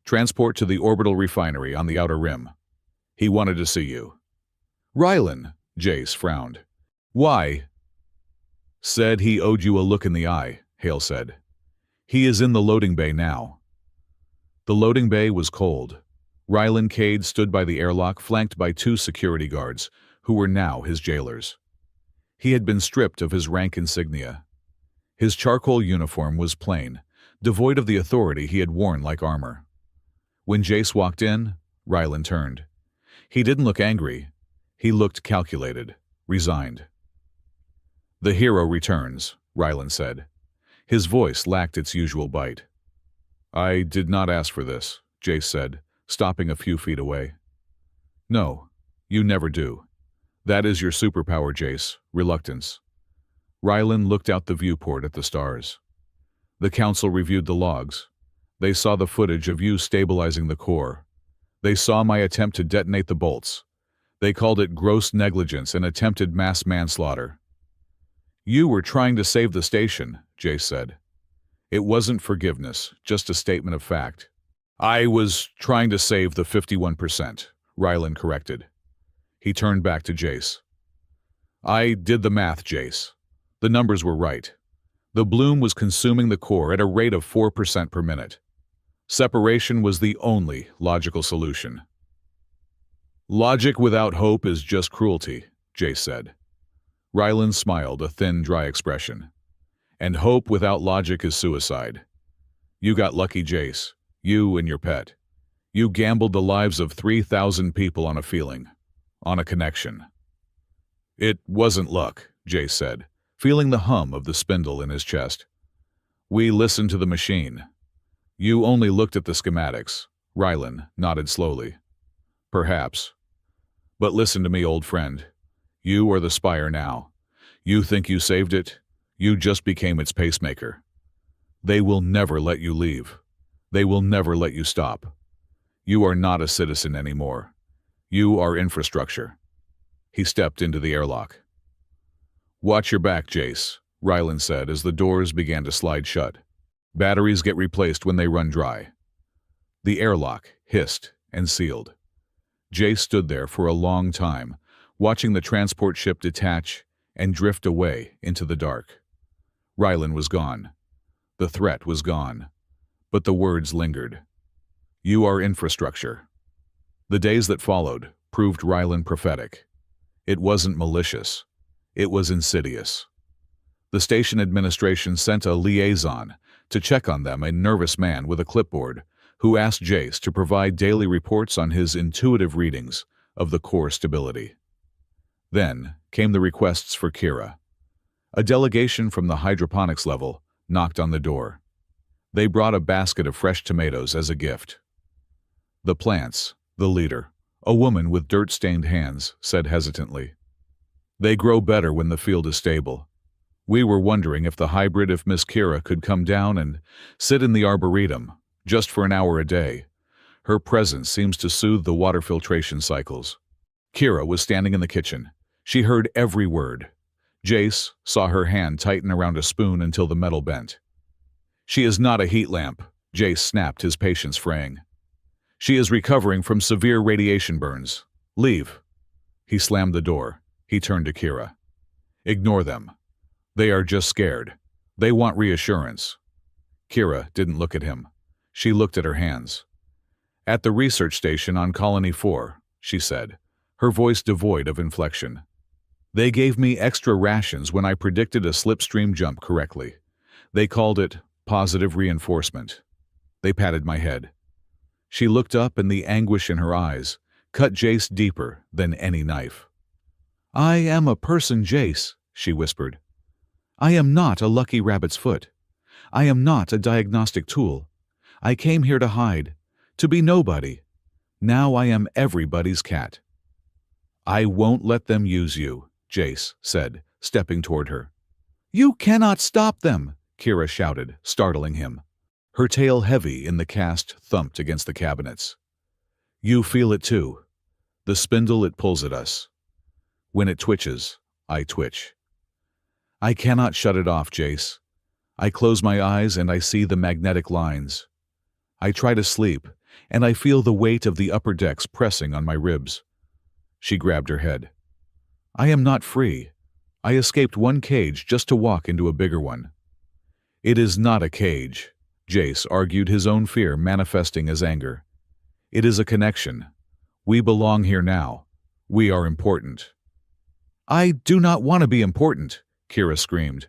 Transport to the orbital refinery on the outer rim. He wanted to see you." "Ryland," Jace frowned. "Why?" "Said he owed you a look in the eye," Hale said. "He is in the loading bay now." The loading bay was cold. Ryland Cade stood by the airlock, flanked by 2 security guards, who were now his jailers. He had been stripped of his rank insignia. His charcoal uniform was plain, devoid of the authority he had worn like armor. When Jace walked in, Ryland turned. He didn't look angry. He looked calculated, resigned. "The hero returns," Ryland said. His voice lacked its usual bite. "I did not ask for this," Jace said, stopping a few feet away. "No, you never do. That is your superpower, Jace, reluctance." Ryland looked out the viewport at the stars. "The council reviewed the logs. They saw the footage of you stabilizing the core. They saw my attempt to detonate the bolts. They called it gross negligence and attempted mass manslaughter." "You were trying to save the station," Jace said. "It wasn't forgiveness, just a statement of fact." "I was trying to save the 51%, Ryland corrected. He turned back to Jace. "I did the math, Jace. The numbers were right. The bloom was consuming the core at a rate of 4% per minute. Separation was the only logical solution." "Logic without hope is just cruelty," Jace said. Ryland smiled, a thin, dry expression. "And hope without logic is suicide. You got lucky, Jace. You and your pet. You gambled the lives of 3,000 people on a feeling, on a connection." "It wasn't luck," Jace said, feeling the hum of the spindle in his chest. "We listened to the machine. You only looked at the schematics." Ryland nodded slowly. "Perhaps. But listen to me, old friend. You are the Spire now. You think you saved it? You just became its pacemaker. They will never let you leave. They will never let you stop. You are not a citizen anymore. You are infrastructure." He stepped into the airlock. "Watch your back, Jace," Ryland said as the doors began to slide shut. "Batteries get replaced when they run dry." The airlock hissed and sealed. Jace stood there for a long time, watching the transport ship detach and drift away into the dark. Ryland was gone. The threat was gone. But the words lingered. "You are infrastructure." The days that followed proved Ryland prophetic. It wasn't malicious. It was insidious. The station administration sent a liaison to check on them, a nervous man with a clipboard, who asked Jace to provide daily reports on his intuitive readings of the core stability. Then came the requests for Kira. A delegation from the hydroponics level knocked on the door. They brought a basket of fresh tomatoes as a gift. The plants, the leader, a woman with dirt-stained hands, said hesitantly, "They grow better when the field is stable. We were wondering if Miss Kira could come down and sit in the arboretum, just for an hour a day. Her presence seems to soothe the water filtration cycles." Kira was standing in the kitchen. She heard every word. Jace saw her hand tighten around a spoon until the metal bent. "She is not a heat lamp," Jace snapped, his patience fraying. She is recovering from severe radiation burns. Leave. He slammed the door. He turned to Kira. Ignore them. They are just scared. They want reassurance. Kira didn't look at him. She looked at her hands. At the research station on Colony 4, she said, her voice devoid of inflection. They gave me extra rations when I predicted a slipstream jump correctly. They called it positive reinforcement. They patted my head. She looked up and the anguish in her eyes cut Jace deeper than any knife. I am a person, Jace, she whispered. I am not a lucky rabbit's foot. I am not a diagnostic tool. I came here to hide, to be nobody. Now I am everybody's cat. I won't let them use you, Jace said, stepping toward her. You cannot stop them, Kira shouted, startling him. Her tail heavy in the cast thumped against the cabinets. You feel it too. The spindle it pulls at us. When it twitches, I twitch. I cannot shut it off, Jace. I close my eyes and I see the magnetic lines. I try to sleep, and I feel the weight of the upper decks pressing on my ribs. She grabbed her head. I am not free. I escaped one cage just to walk into a bigger one. It is not a cage, Jace argued, his own fear manifesting as anger. It is a connection. We belong here now. We are important. I do not want to be important, Kira screamed.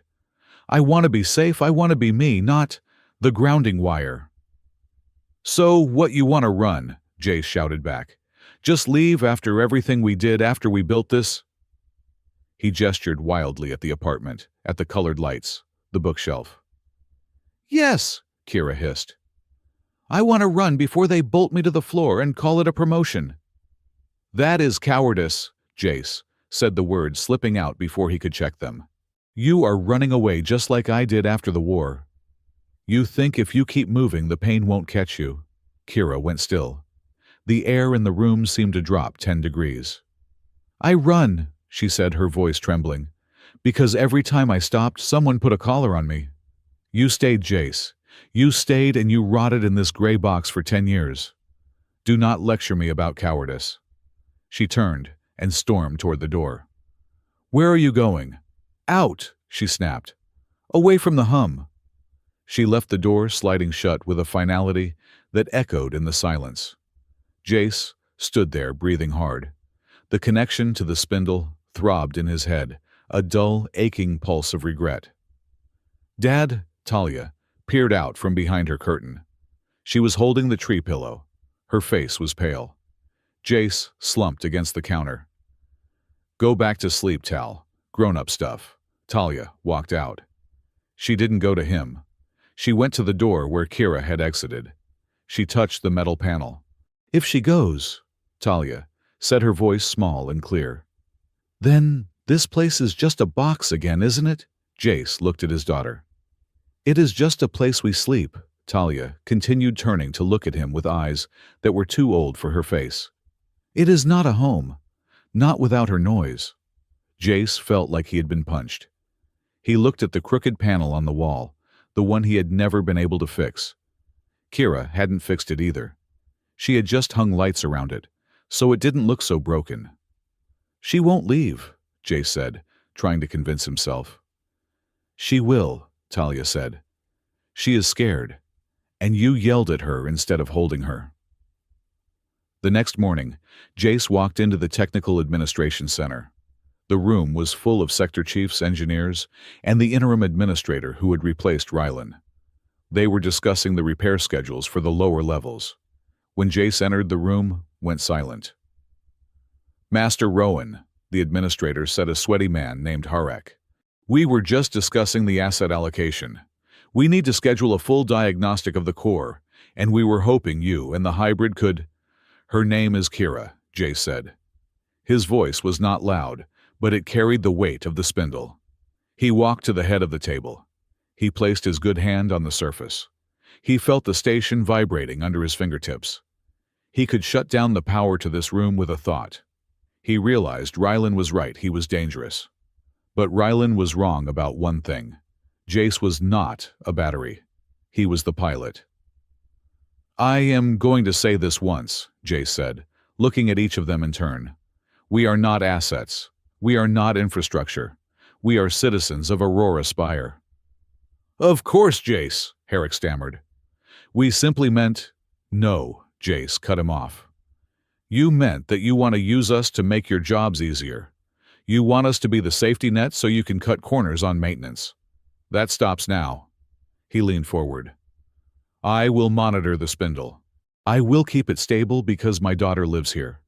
I want to be safe. I want to be me, not the grounding wire. So what you want to run? Jace shouted back. Just leave after everything we did after we built this? He gestured wildly at the apartment, at the colored lights, the bookshelf. Yes, Kira hissed. I want to run before they bolt me to the floor and call it a promotion. That is cowardice, Jace said, the words slipping out before he could check them. You are running away just like I did after the war. You think if you keep moving, the pain won't catch you. Kira went still. The air in the room seemed to drop 10 degrees. I run, she said, her voice trembling, because every time I stopped, someone put a collar on me. You stayed, Jace. You stayed and you rotted in this gray box for 10 years. Do not lecture me about cowardice. She turned and stormed toward the door. Where are you going? Out, she snapped. Away from the hum. She left the door sliding shut with a finality that echoed in the silence. Jace stood there, breathing hard. The connection to the spindle throbbed in his head, a dull, aching pulse of regret. Dad, Talia, peered out from behind her curtain. She was holding the tree pillow. Her face was pale. Jace slumped against the counter. Go back to sleep, Tal. Grown-up stuff. Talia walked out. She didn't go to him. She went to the door where Kira had exited. She touched the metal panel. If she goes, Talia said, her voice small and clear. Then this place is just a box again, isn't it? Jace looked at his daughter. It is just a place we sleep, Talia continued, turning to look at him with eyes that were too old for her face. It is not a home, not without her noise. Jace felt like he had been punched. He looked at the crooked panel on the wall, the one he had never been able to fix. Kira hadn't fixed it either. She had just hung lights around it, so it didn't look so broken. She won't leave, Jace said, trying to convince himself. She will, Talia said. She is scared, and you yelled at her instead of holding her. The next morning, Jace walked into the Technical Administration Center. The room was full of sector chiefs, engineers, and the interim administrator who had replaced Ryland. They were discussing the repair schedules for the lower levels. When Jace entered, the room went silent. Master Rowan, the administrator said, a sweaty man named Harek. We were just discussing the asset allocation. We need to schedule a full diagnostic of the core, and we were hoping you and the hybrid could... Her name is Kira, Jace said. His voice was not loud, but it carried the weight of the spindle. He walked to the head of the table. He placed his good hand on the surface. He felt the station vibrating under his fingertips. He could shut down the power to this room with a thought. He realized Ryland was right, he was dangerous. But Ryland was wrong about one thing. Jace was not a battery. He was the pilot. I am going to say this once, Jace said, looking at each of them in turn. We are not assets. We are not infrastructure. We are citizens of Aurora Spire. Of course, Jace, Herrick stammered. We simply meant— No, Jace cut him off. You meant that you want to use us to make your jobs easier. You want us to be the safety net so you can cut corners on maintenance. That stops now. He leaned forward. I will monitor the spindle. I will keep it stable because my daughter lives here.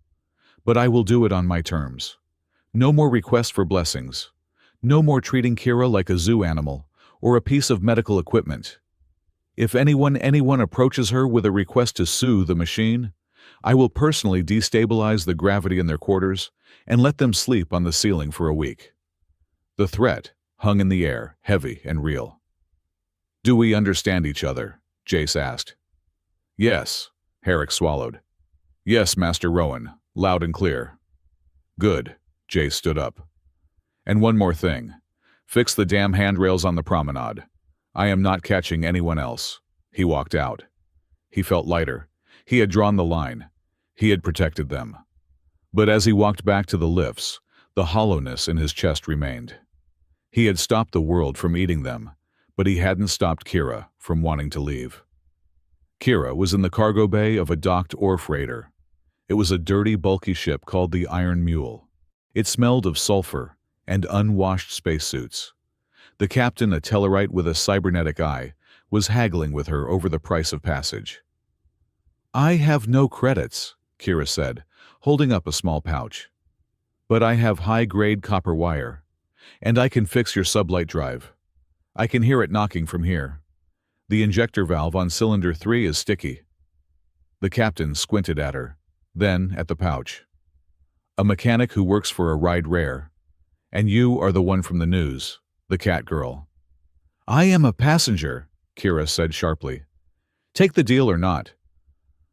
But I will do it on my terms. No more requests for blessings. No more treating Kira like a zoo animal or a piece of medical equipment. If anyone approaches her with a request to sue the machine, I will personally destabilize the gravity in their quarters and let them sleep on the ceiling for a week. The threat hung in the air, heavy and real. Do we understand each other? Jace asked. Yes, Herrick swallowed. Yes, Master Rowan, loud and clear. Good, Jace stood up. And one more thing. Fix the damn handrails on the promenade. I am not catching anyone else. He walked out. He felt lighter. He had drawn the line. He had protected them. But as he walked back to the lifts, the hollowness in his chest remained. He had stopped the world from eating them, but he hadn't stopped Kira from wanting to leave. Kira was in the cargo bay of a docked ore freighter. It was a dirty, bulky ship called the Iron Mule. It smelled of sulfur and unwashed spacesuits. The captain, a Tellarite with a cybernetic eye, was haggling with her over the price of passage. I have no credits, Kira said, holding up a small pouch. But I have high-grade copper wire, and I can fix your sublight drive. I can hear it knocking from here. The injector valve on cylinder 3 is sticky. The captain squinted at her, then at the pouch. A mechanic who works for a ride rare. And you are the one from the news, the cat girl. I am a passenger, Kira said sharply. Take the deal or not.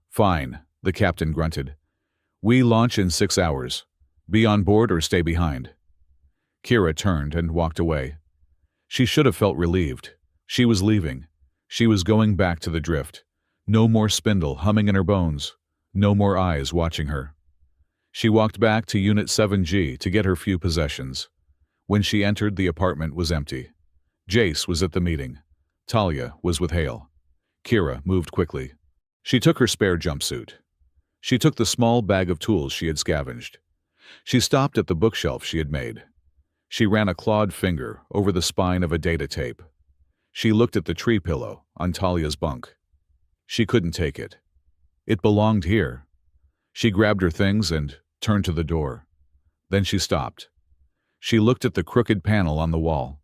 Fine, the captain grunted. We launch in 6 hours. Be on board or stay behind. Kira turned and walked away. She should have felt relieved. She was leaving. She was going back to the drift. No more spindle humming in her bones. No more eyes watching her. She walked back to Unit 7G to get her few possessions. When she entered, the apartment was empty. Jace was at the meeting. Talia was with Hale. Kira moved quickly. She took her spare jumpsuit. She took the small bag of tools she had scavenged. She stopped at the bookshelf she had made. She ran a clawed finger over the spine of a data tape. She looked at the tree pillow on Talia's bunk. She couldn't take it. It belonged here. She grabbed her things and turned to the door. Then she stopped. She looked at the crooked panel on the wall.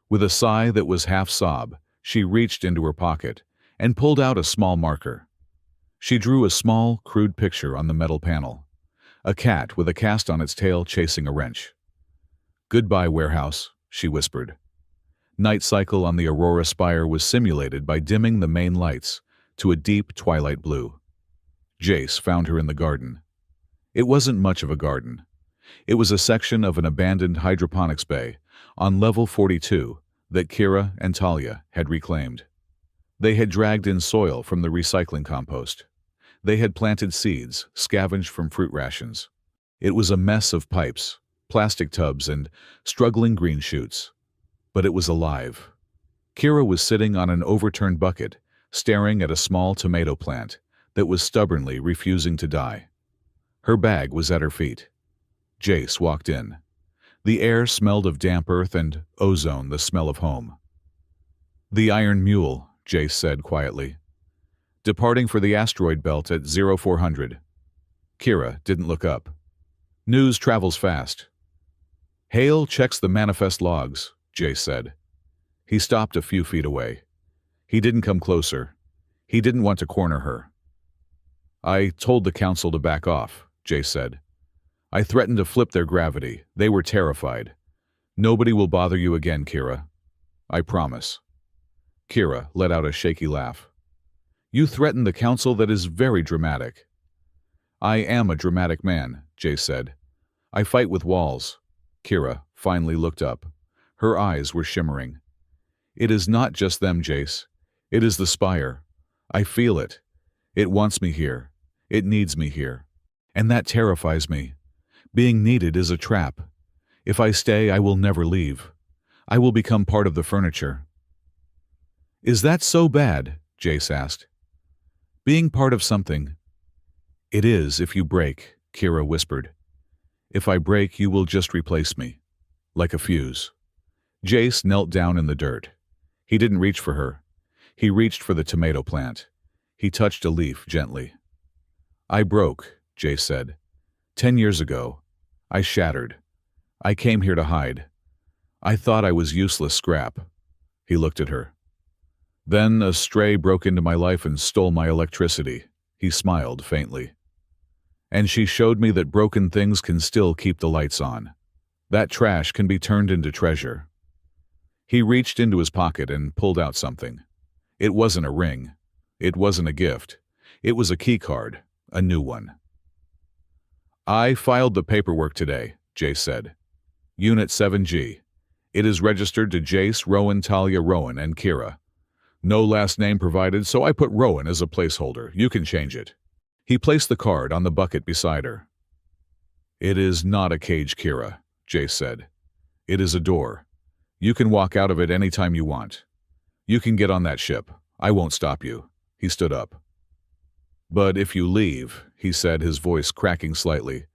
With a sigh that was half sob, she reached into her pocket and pulled out a small marker. She drew a small, crude picture on the metal panel. A cat with a cast on its tail chasing a wrench. Goodbye, warehouse, she whispered. Night cycle on the Aurora Spire was simulated by dimming the main lights to a deep twilight blue. Jace found her in the garden. It wasn't much of a garden. It was a section of an abandoned hydroponics bay on level 42 that Kira and Talia had reclaimed. They had dragged in soil from the recycling compost. They had planted seeds, scavenged from fruit rations. It was a mess of pipes, plastic tubs, and struggling green shoots. But it was alive. Kira was sitting on an overturned bucket, staring at a small tomato plant that was stubbornly refusing to die. Her bag was at her feet. Jace walked in. The air smelled of damp earth and ozone, the smell of home. The Iron Mule, Jace said quietly. Departing for the asteroid belt at 0400. Kira didn't look up. News travels fast. Hale checks the manifest logs, Jace said. He stopped a few feet away. He didn't come closer. He didn't want to corner her. I told the council to back off, Jace said. I threatened to flip their gravity. They were terrified. Nobody will bother you again, Kira. I promise. Kira let out a shaky laugh. You threatened the council? That is very dramatic. I am a dramatic man, Jace said. I fight with walls. Kira finally looked up. Her eyes were shimmering. It is not just them, Jace. It is the Spire. I feel it. It wants me here. It needs me here. And that terrifies me. Being needed is a trap. If I stay, I will never leave. I will become part of the furniture." "Is that so bad?" Jace asked. "Being part of something." "It is if you break," Kira whispered. "If I break, you will just replace me. Like a fuse." Jace knelt down in the dirt. He didn't reach for her. He reached for the tomato plant. He touched a leaf gently. "I broke," Jace said. 10 years ago. I shattered. I came here to hide. I thought I was useless scrap." He looked at her. "Then a stray broke into my life and stole my electricity." He smiled faintly. "And she showed me that broken things can still keep the lights on. That trash can be turned into treasure." He reached into his pocket and pulled out something. It wasn't a ring. It wasn't a gift. It was a key card, a new one. "I filed the paperwork today," Jace said. "Unit 7G. It is registered to Jace, Rowan, Talia, Rowan, and Kira. No last name provided, so I put Rowan as a placeholder. You can change it." He placed the card on the bucket beside her. "It is not a cage, Kira," Jace said. "It is a door. You can walk out of it any time you want. You can get on that ship. I won't stop you." He stood up. "But if you leave," he said, his voice cracking slightly,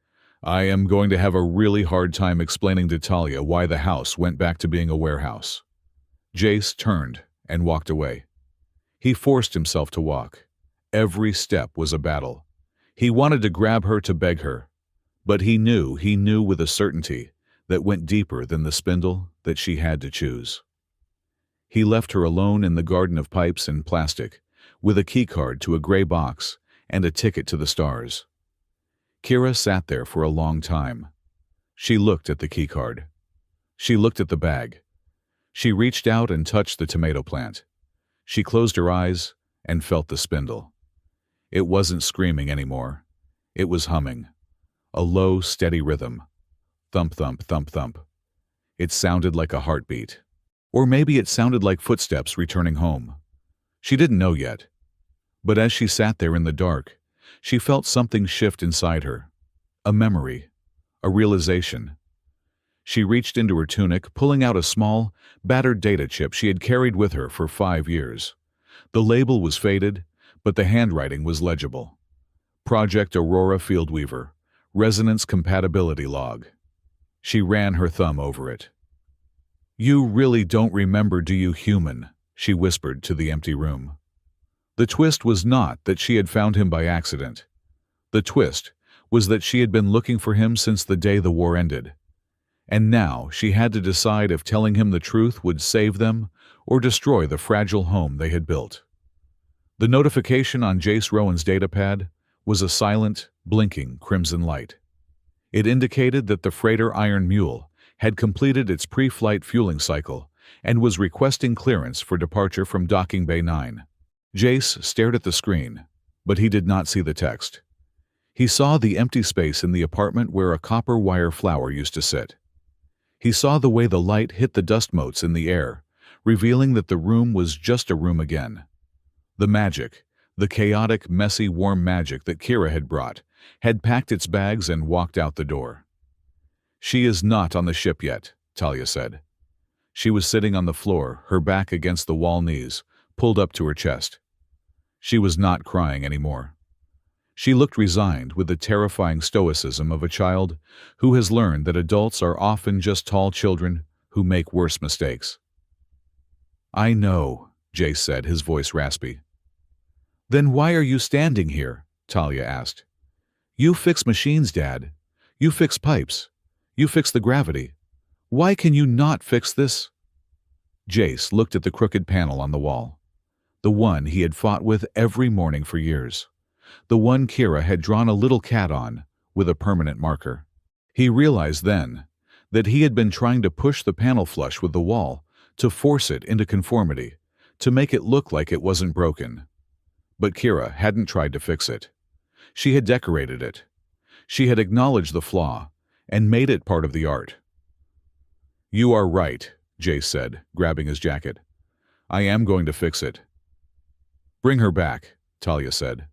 "I am going to have a really hard time explaining to Talia why the house went back to being a warehouse." Jace turned and walked away. He forced himself to walk. Every step was a battle. He wanted to grab her to beg her, but he knew with a certainty that went deeper than the spindle that she had to choose. He left her alone in the garden of pipes and plastic, with a keycard to a gray box and a ticket to the stars. Kira sat there for a long time. She looked at the keycard. She looked at the bag. She reached out and touched the tomato plant. She closed her eyes and felt the spindle. It wasn't screaming anymore. It was humming. A low, steady rhythm. Thump, thump, thump, thump. It sounded like a heartbeat. Or maybe it sounded like footsteps returning home. She didn't know yet. But as she sat there in the dark, she felt something shift inside her. A memory. A realization. She reached into her tunic, pulling out a small, battered data chip she had carried with her for 5 years. The label was faded, but the handwriting was legible. Project Aurora Fieldweaver, Resonance Compatibility Log. She ran her thumb over it. "You really don't remember, do you, human?" she whispered to the empty room. The twist was not that she had found him by accident. The twist was that she had been looking for him since the day the war ended. And now she had to decide if telling him the truth would save them or destroy the fragile home they had built. The notification on Jace Rowan's datapad was a silent, blinking crimson light. It indicated that the freighter Iron Mule had completed its pre-flight fueling cycle and was requesting clearance for departure from Docking Bay 9. Jace stared at the screen, but he did not see the text. He saw the empty space in the apartment where a copper wire flower used to sit. He saw the way the light hit the dust motes in the air, revealing that the room was just a room again. The magic, the chaotic, messy, warm magic that Kira had brought, had packed its bags and walked out the door. "She is not on the ship yet," Talia said. She was sitting on the floor, her back against the wall knees, pulled up to her chest. She was not crying anymore. She looked resigned with the terrifying stoicism of a child who has learned that adults are often just tall children who make worse mistakes. "I know," Jace said, his voice raspy. "Then why are you standing here?" Talia asked. "You fix machines, Dad. You fix pipes. You fix the gravity. Why can you not fix this?" Jace looked at the crooked panel on the wall. The one he had fought with every morning for years. The one Kira had drawn a little cat on, with a permanent marker. He realized then that he had been trying to push the panel flush with the wall, to force it into conformity, to make it look like it wasn't broken. But Kira hadn't tried to fix it. She had decorated it. She had acknowledged the flaw, and made it part of the art. "You are right," Jace said, grabbing his jacket. "I am going to fix it." "Bring her back," Talia said.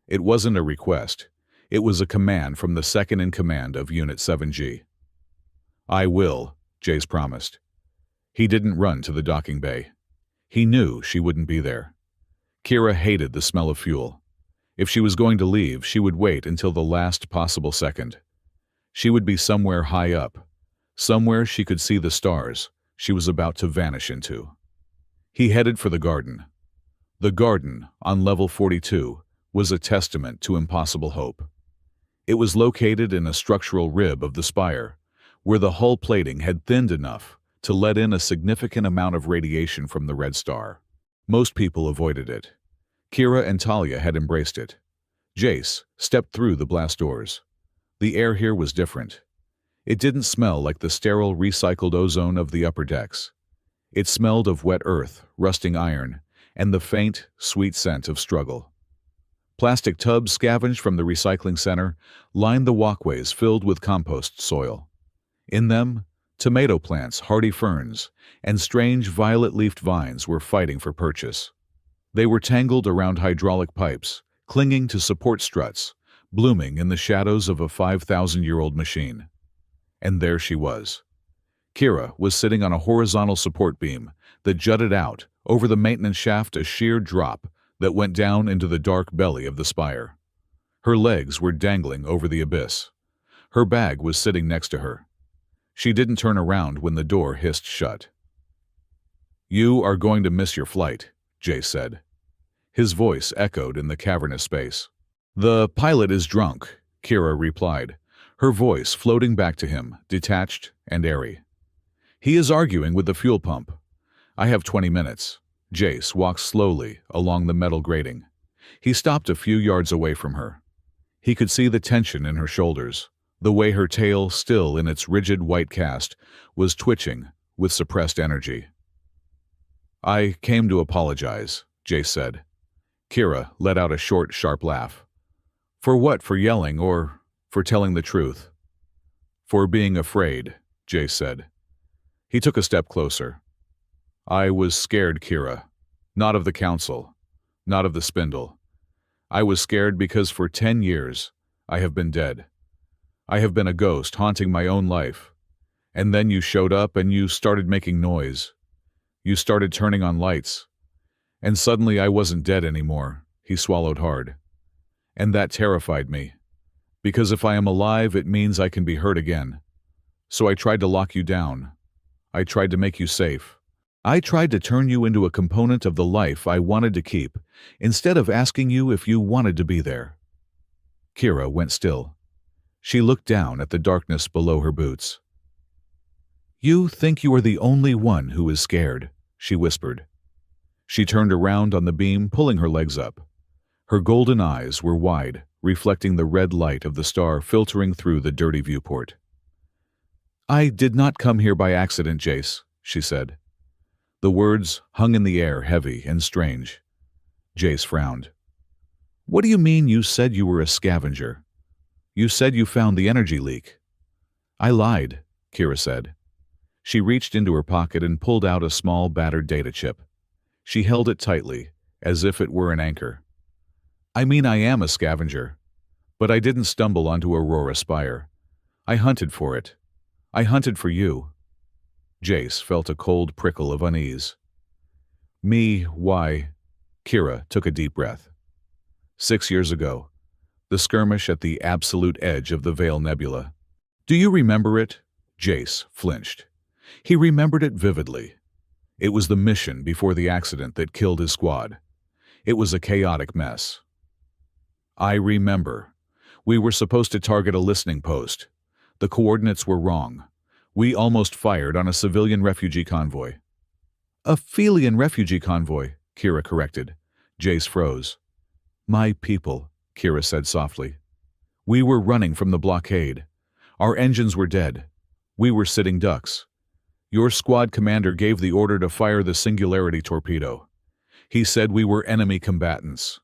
It wasn't a request. It was a command from the second-in-command of Unit 7G. "I will," Jace promised. He didn't run to the docking bay. He knew she wouldn't be there. Kira hated the smell of fuel. If she was going to leave, she would wait until the last possible second. She would be somewhere high up, somewhere she could see the stars she was about to vanish into. He headed for the garden. The garden, on level 42, was a testament to impossible hope. It was located in a structural rib of the Spire, where the hull plating had thinned enough to let in a significant amount of radiation from the red star. Most people avoided it. Kira and Talia had embraced it. Jace stepped through the blast doors. The air here was different. It didn't smell like the sterile recycled ozone of the upper decks. It smelled of wet earth, rusting iron, and the faint, sweet scent of struggle. Plastic tubs scavenged from the recycling center lined the walkways filled with compost soil. In them, tomato plants, hardy ferns, and strange violet-leafed vines were fighting for purchase. They were tangled around hydraulic pipes, clinging to support struts, blooming in the shadows of a 5,000-year-old machine. And there she was. Kira was sitting on a horizontal support beam that jutted out over the maintenance shaft, a sheer drop that went down into the dark belly of the Spire. Her legs were dangling over the abyss. Her bag was sitting next to her. She didn't turn around when the door hissed shut. "You are going to miss your flight," Jace said. His voice echoed in the cavernous space. "The pilot is drunk," Kira replied, her voice floating back to him, detached and airy. "He is arguing with the fuel pump. I have 20 minutes. Jace walked slowly along the metal grating. He stopped a few yards away from her. He could see the tension in her shoulders, the way her tail, still in its rigid white cast, was twitching with suppressed energy. "I came to apologize," Jace said. Kira let out a short, sharp laugh. "For what? For yelling, or for telling the truth?" "For being afraid," Jace said. He took a step closer. "I was scared, Kira. Not of the Council. Not of the Spindle. I was scared because for 10 years I have been dead. I have been a ghost haunting my own life. And then you showed up and you started making noise. You started turning on lights. And suddenly I wasn't dead anymore." He swallowed hard. "And that terrified me. Because if I am alive, it means I can be hurt again. So I tried to lock you down. I tried to make you safe. I tried to turn you into a component of the life I wanted to keep, instead of asking you if you wanted to be there." Kira went still. She looked down at the darkness below her boots. "You think you are the only one who is scared," she whispered. She turned around on the beam, pulling her legs up. Her golden eyes were wide, reflecting the red light of the star filtering through the dirty viewport. "I did not come here by accident, Jace," she said. The words hung in the air, heavy and strange. Jace frowned. "What do you mean you said you were a scavenger? You said you found the energy leak." "I lied," Kira said. She reached into her pocket and pulled out a small battered data chip. She held it tightly, as if it were an anchor. "I mean, I am a scavenger. But I didn't stumble onto Aurora Spire. I hunted for it. I hunted for you." Jace felt a cold prickle of unease. "Me, why?" Kira took a deep breath. 6 years ago, the skirmish at the absolute edge of the Veil Nebula. "Do you remember it?" Jace flinched. He remembered it vividly. It was the mission before the accident that killed his squad. It was a chaotic mess. "I remember. We were supposed to target a listening post. The coordinates were wrong. We almost fired on a civilian refugee convoy." "A Felian refugee convoy," Kira corrected. Jace froze. "My people," Kira said softly. "We were running from the blockade. Our engines were dead. We were sitting ducks. Your squad commander gave the order to fire the singularity torpedo. He said we were enemy combatants."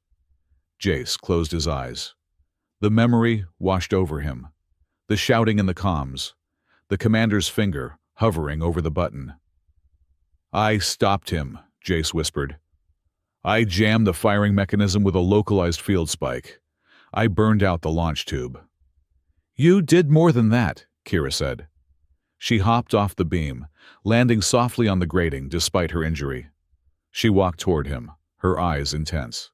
Jace closed his eyes. The memory washed over him. The shouting in the comms. The commander's finger hovering over the button. "I stopped him," Jace whispered. "I jammed the firing mechanism with a localized field spike. I burned out the launch tube. You did more than that, Kira said. She hopped off the beam, landing softly on the grating despite her injury. She walked toward him, her eyes intense.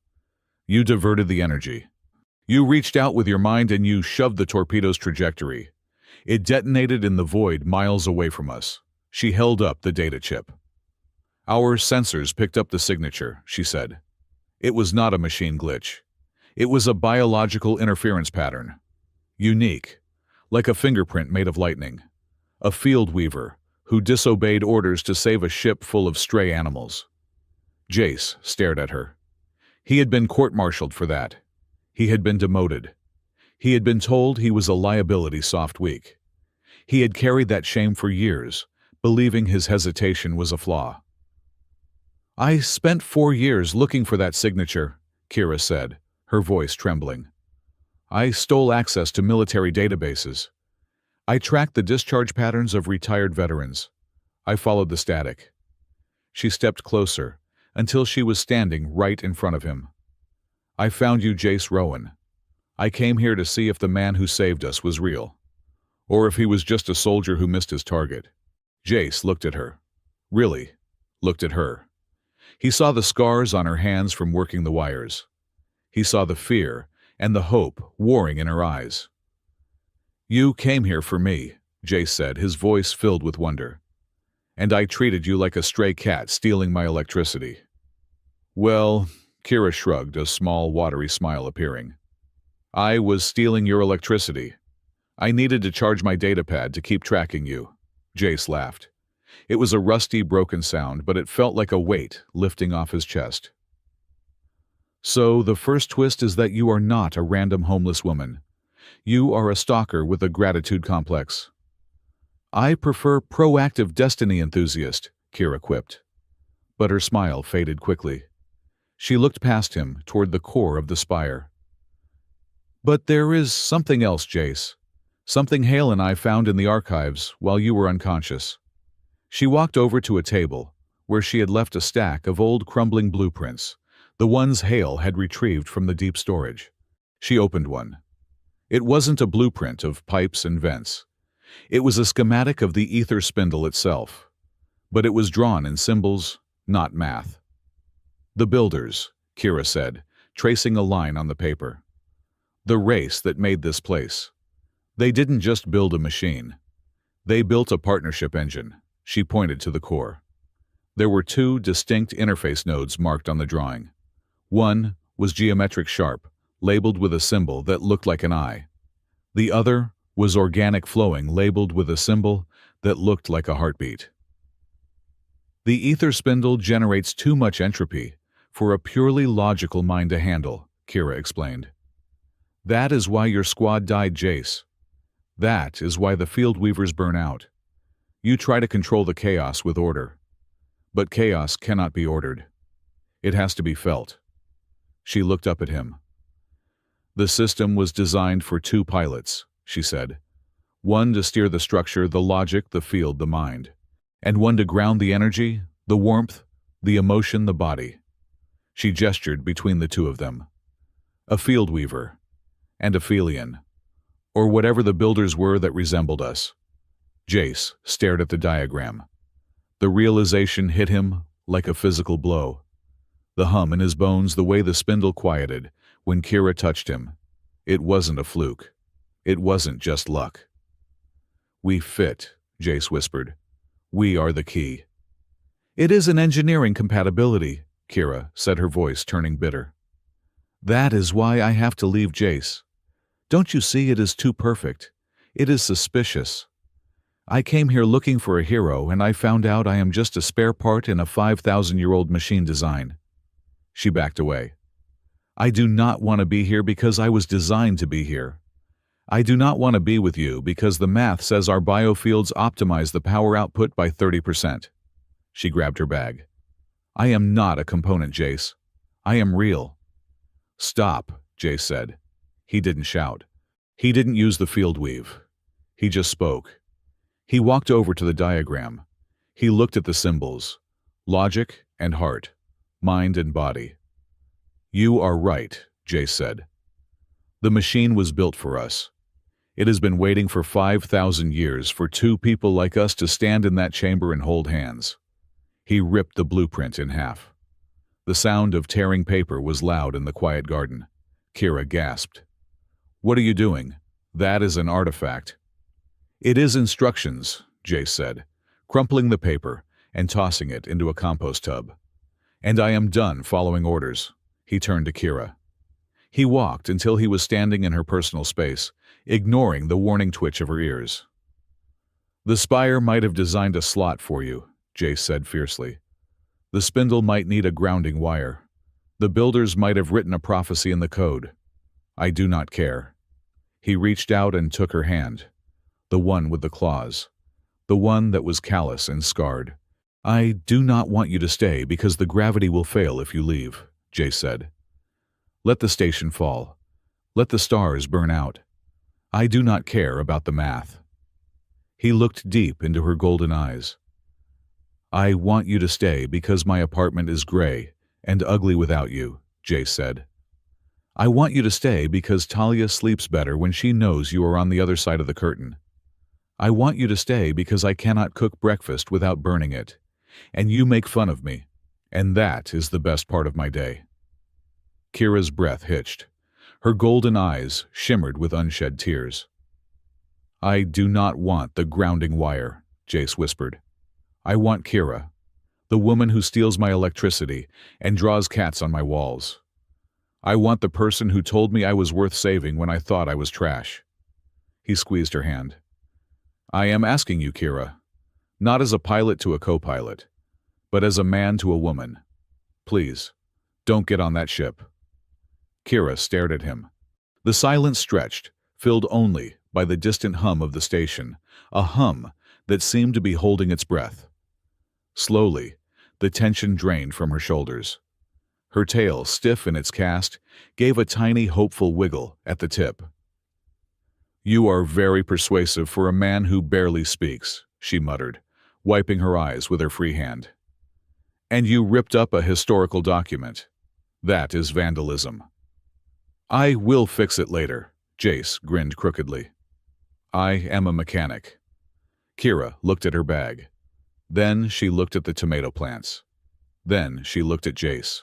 You diverted the energy. You reached out with your mind and you shoved the torpedo's trajectory. It detonated in the void miles away from us. She held up the data chip. Our sensors picked up the signature, she said. It was not a machine glitch. It was a biological interference pattern. Unique, like a fingerprint made of lightning. A field weaver who disobeyed orders to save a ship full of stray animals. Jace stared at her. He had been court-martialed for that. He had been demoted. He had been told he was a liability soft weak. He had carried that shame for years, believing his hesitation was a flaw. I spent 4 years looking for that signature, Kira said, her voice trembling. I stole access to military databases. I tracked the discharge patterns of retired veterans. I followed the static. She stepped closer, until she was standing right in front of him. I found you, Jace Rowan. I came here to see if the man who saved us was real, or if he was just a soldier who missed his target. Jace looked at her. Really, looked at her. He saw the scars on her hands from working the wires. He saw the fear and the hope warring in her eyes. You came here for me, Jace said, his voice filled with wonder. And I treated you like a stray cat stealing my electricity. Well, Kira shrugged, a small, watery smile appearing. I was stealing your electricity. I needed to charge my datapad to keep tracking you. Jace laughed. It was a rusty, broken sound, but it felt like a weight lifting off his chest. So the first twist is that you are not a random homeless woman. You are a stalker with a gratitude complex. I prefer proactive destiny enthusiast, Kira quipped. But her smile faded quickly. She looked past him toward the core of the spire. But there is something else, Jace. Something Hale and I found in the archives while you were unconscious. She walked over to a table where she had left a stack of old crumbling blueprints, the ones Hale had retrieved from the deep storage. She opened one. It wasn't a blueprint of pipes and vents. It was a schematic of the ether spindle itself. But it was drawn in symbols, not math. The builders, Kira said, tracing a line on the paper. The race that made this place. They didn't just build a machine. They built a partnership engine. She pointed to the core. There were 2 distinct interface nodes marked on the drawing. One was geometric sharp, labeled with a symbol that looked like an eye. The other was organic flowing, labeled with a symbol that looked like a heartbeat. The ether spindle generates too much entropy for a purely logical mind to handle, Kira explained. That is why your squad died, Jace. That is why the field weavers burn out. You try to control the chaos with order. But chaos cannot be ordered. It has to be felt. She looked up at him. The system was designed for 2 pilots, she said. One to steer the structure, the logic, the field, the mind. And one to ground the energy, the warmth, the emotion, the body. She gestured between the 2 of them. A field weaver. And a Felian. Or whatever the builders were that resembled us. Jace stared at the diagram. The realization hit him like a physical blow. The hum in his bones, the way the spindle quieted when Kira touched him. It wasn't a fluke. It wasn't just luck. We fit, Jace whispered. We are the key. It is an engineering compatibility, Kira said, her voice turning bitter. That is why I have to leave, Jace. Don't you see it is too perfect? It is suspicious. I came here looking for a hero and I found out I am just a spare part in a 5,000-year-old machine design. She backed away. I do not want to be here because I was designed to be here. I do not want to be with you because the math says our biofields optimize the power output by 30%. She grabbed her bag. I am not a component, Jace. I am real. Stop, Jace said. He didn't shout. He didn't use the field weave. He just spoke. He walked over to the diagram. He looked at the symbols. Logic and heart. Mind and body. You are right, Jace said. The machine was built for us. It has been waiting for 5,000 years for two people like us to stand in that chamber and hold hands. He ripped the blueprint in half. The sound of tearing paper was loud in the quiet garden. Kira gasped. "What are you doing? That is an artifact." "It is instructions," Jace said, crumpling the paper and tossing it into a compost tub. "And I am done following orders." He turned to Kira. He walked until he was standing in her personal space, ignoring the warning twitch of her ears. "The Spire might have designed a slot for you," Jace said fiercely. "The spindle might need a grounding wire. The builders might have written a prophecy in the code. I do not care." He reached out and took her hand, the one with the claws, the one that was callous and scarred. "I do not want you to stay because the gravity will fail if you leave," Jace said. "Let the station fall. Let the stars burn out. I do not care about the math." He looked deep into her golden eyes. "I want you to stay because my apartment is gray and ugly without you," Jace said. "I want you to stay because Talia sleeps better when she knows you are on the other side of the curtain. I want you to stay because I cannot cook breakfast without burning it, and you make fun of me, and that is the best part of my day." Kira's breath hitched. Her golden eyes shimmered with unshed tears. "I do not want the grounding wire," Jace whispered. "I want Kira, the woman who steals my electricity and draws cats on my walls. I want the person who told me I was worth saving when I thought I was trash." He squeezed her hand. "I am asking you, Kira, not as a pilot to a co-pilot, but as a man to a woman. Please, don't get on that ship." Kira stared at him. The silence stretched, filled only by the distant hum of the station, a hum that seemed to be holding its breath. Slowly, the tension drained from her shoulders. Her tail, stiff in its cast, gave a tiny hopeful wiggle at the tip. "You are very persuasive for a man who barely speaks," she muttered, wiping her eyes with her free hand. "And you ripped up a historical document. That is vandalism." "I will fix it later," Jace grinned crookedly. "I am a mechanic." Kira looked at her bag. Then she looked at the tomato plants. Then she looked at Jace.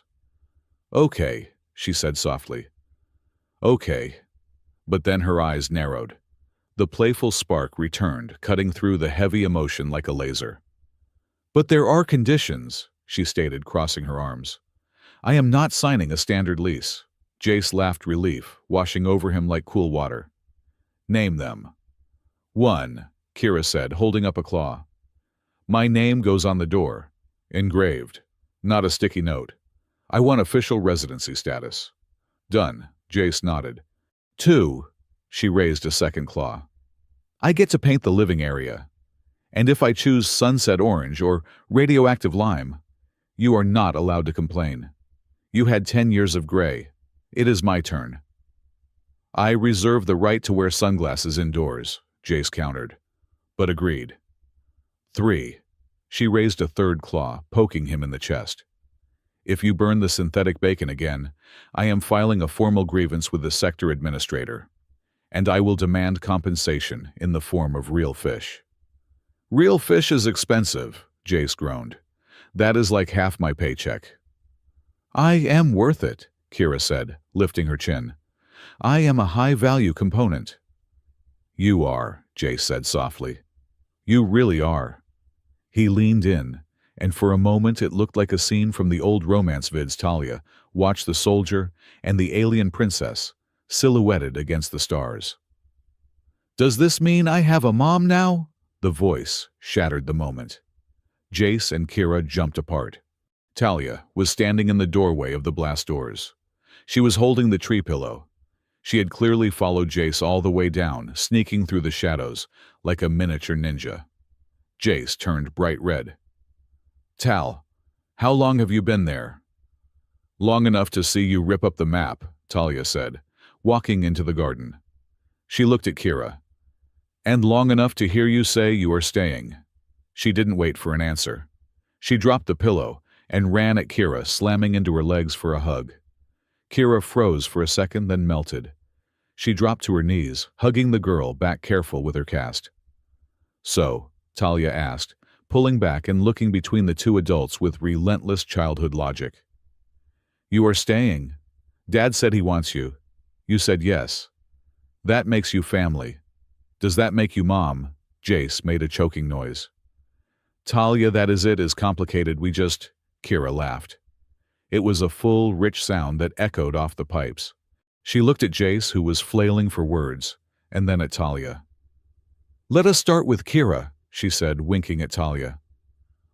"Okay," she said softly. "Okay." But then her eyes narrowed. The playful spark returned, cutting through the heavy emotion like a laser. "But there are conditions," she stated, crossing her arms. "I am not signing a standard lease." Jace laughed relief, washing over him like cool water. "Name them." "1," Kira said, holding up a claw. "My name goes on the door. Engraved. Not a sticky note. I want official residency status." "Done," Jace nodded. 2, she raised a second claw. "I get to paint the living area. And if I choose sunset orange or radioactive lime, you are not allowed to complain. You had 10 years of gray. It is my turn." "I reserve the right to wear sunglasses indoors," Jace countered, but agreed. 3, she raised a third claw, poking him in the chest. "If you burn the synthetic bacon again, I am filing a formal grievance with the sector administrator, and I will demand compensation in the form of real fish." "Real fish is expensive," Jace groaned. "That is like half my paycheck." "I am worth it," Kira said, lifting her chin. "I am a high-value component." "You are," Jace said softly. "You really are." He leaned in, and for a moment it looked like a scene from the old romance vids Talia watched the soldier and the alien princess, silhouetted against the stars. "Does this mean I have a mom now?" The voice shattered the moment. Jace and Kira jumped apart. Talia was standing in the doorway of the blast doors. She was holding the tree pillow. She had clearly followed Jace all the way down, sneaking through the shadows like a miniature ninja. Jace turned bright red. "Tal, how long have you been there?" "Long enough to see you rip up the map," Talia said, walking into the garden. She looked at Kira. "And long enough to hear you say you are staying." She didn't wait for an answer. She dropped the pillow and ran at Kira, slamming into her legs for a hug. Kira froze for a second, then melted. She dropped to her knees, hugging the girl back careful with her cast. "So," Talia asked, pulling back and looking between the two adults with relentless childhood logic. "You are staying. Dad said he wants you. You said yes. That makes you family. Does that make you mom?" Jace made a choking noise. "Talia, that is complicated, Kira laughed. It was a full, rich sound that echoed off the pipes. She looked at Jace, who was flailing for words, and then at Talia. "Let us start with Kira," she said, winking at Talia.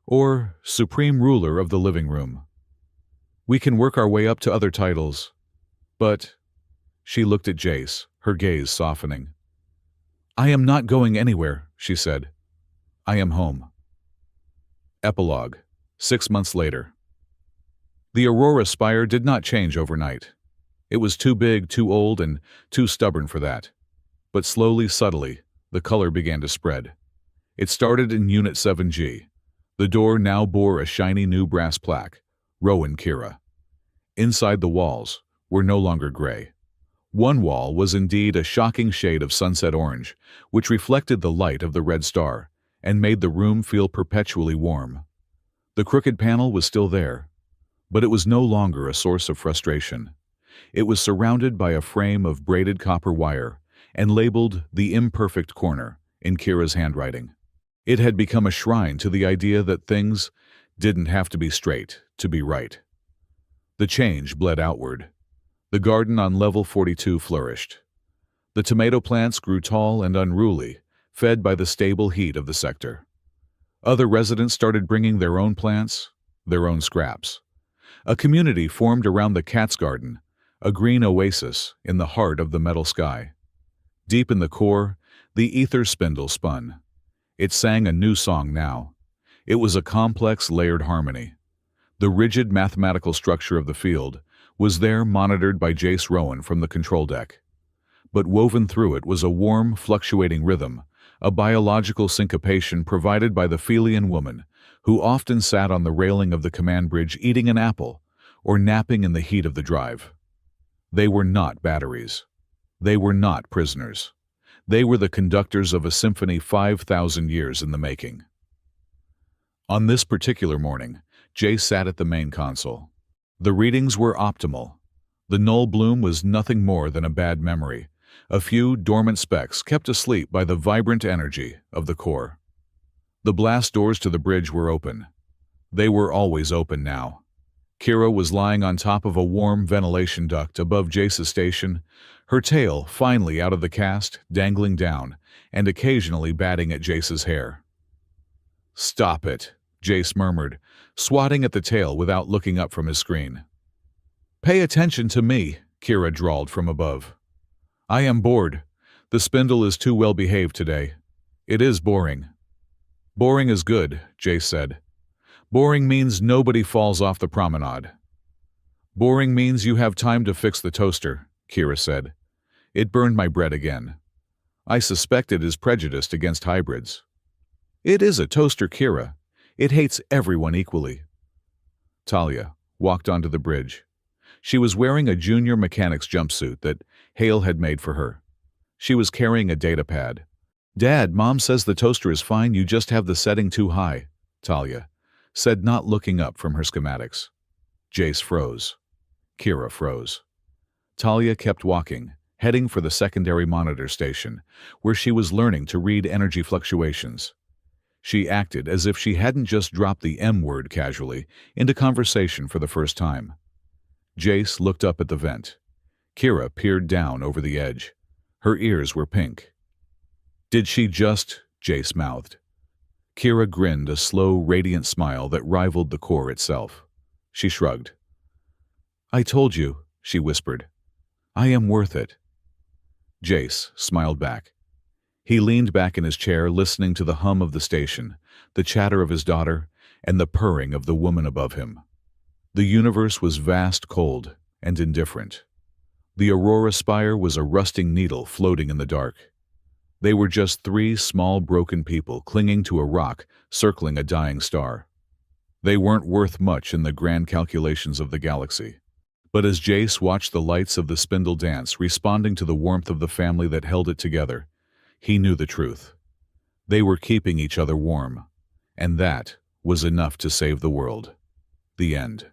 "Or Supreme Ruler of the Living Room. We can work our way up to other titles. But—" She looked at Jace, her gaze softening. "I am not going anywhere," she said. "I am home." Epilogue, 6 months later. The Aurora Spire did not change overnight. It was too big, too old, and too stubborn for that. But slowly, subtly, the color began to spread. It started in Unit 7G. The door now bore a shiny new brass plaque, Rowan Kira. Inside the walls were no longer gray. One wall was indeed a shocking shade of sunset orange, which reflected the light of the red star and made the room feel perpetually warm. The crooked panel was still there, but it was no longer a source of frustration. It was surrounded by a frame of braided copper wire and labeled "The Imperfect Corner" in Kira's handwriting. It had become a shrine to the idea that things didn't have to be straight to be right. The change bled outward. The garden on level 42 flourished. The tomato plants grew tall and unruly, fed by the stable heat of the sector. Other residents started bringing their own plants, their own scraps. A community formed around the cat's garden, a green oasis in the heart of the metal sky. Deep in the core, the ether spindle spun. It sang a new song now. It was a complex, layered harmony. The rigid mathematical structure of the field was there, monitored by Jace Rowan from the control deck. But woven through it was a warm, fluctuating rhythm, a biological syncopation provided by the Felian woman, who often sat on the railing of the command bridge eating an apple or napping in the heat of the drive. They were not batteries. They were not prisoners. They were the conductors of a symphony 5,000 years in the making. On this particular morning, Jace sat at the main console. The readings were optimal. The null bloom was nothing more than a bad memory, a few dormant specks kept asleep by the vibrant energy of the core. The blast doors to the bridge were open. They were always open now. Kira was lying on top of a warm ventilation duct above Jace's station, her tail finally out of the cast, dangling down, and occasionally batting at Jace's hair. "Stop it," Jace murmured, swatting at the tail without looking up from his screen. "Pay attention to me," Kira drawled from above. "I am bored. The spindle is too well behaved today. It is boring." "Boring is good," Jace said. "Boring means nobody falls off the promenade." "Boring means you have time to fix the toaster," Kira said. "It burned my bread again. I suspect it is prejudiced against hybrids." "It is a toaster, Kira. It hates everyone equally." Talia walked onto the bridge. She was wearing a junior mechanic's jumpsuit that Hale had made for her. She was carrying a data pad. "Dad, Mom says the toaster is fine, you just have the setting too high," Talia said, not looking up from her schematics. Jace froze. Kira froze. Talia kept walking, heading for the secondary monitor station, where she was learning to read energy fluctuations. She acted as if she hadn't just dropped the M word casually into conversation for the first time. Jace looked up at the vent. Kira peered down over the edge. Her ears were pink. "Did she just?" Jace mouthed. Kira grinned, a slow, radiant smile that rivaled the core itself. She shrugged. "I told you," she whispered. "I am worth it." Jace smiled back. He leaned back in his chair, listening to the hum of the station, the chatter of his daughter, and the purring of the woman above him. The universe was vast, cold, and indifferent. The Aurora Spire was a rusting needle floating in the dark. They were just 3 small broken people clinging to a rock circling a dying star. They weren't worth much in the grand calculations of the galaxy. But as Jace watched the lights of the spindle dance, responding to the warmth of the family that held it together, he knew the truth. They were keeping each other warm, and that was enough to save the world. The end.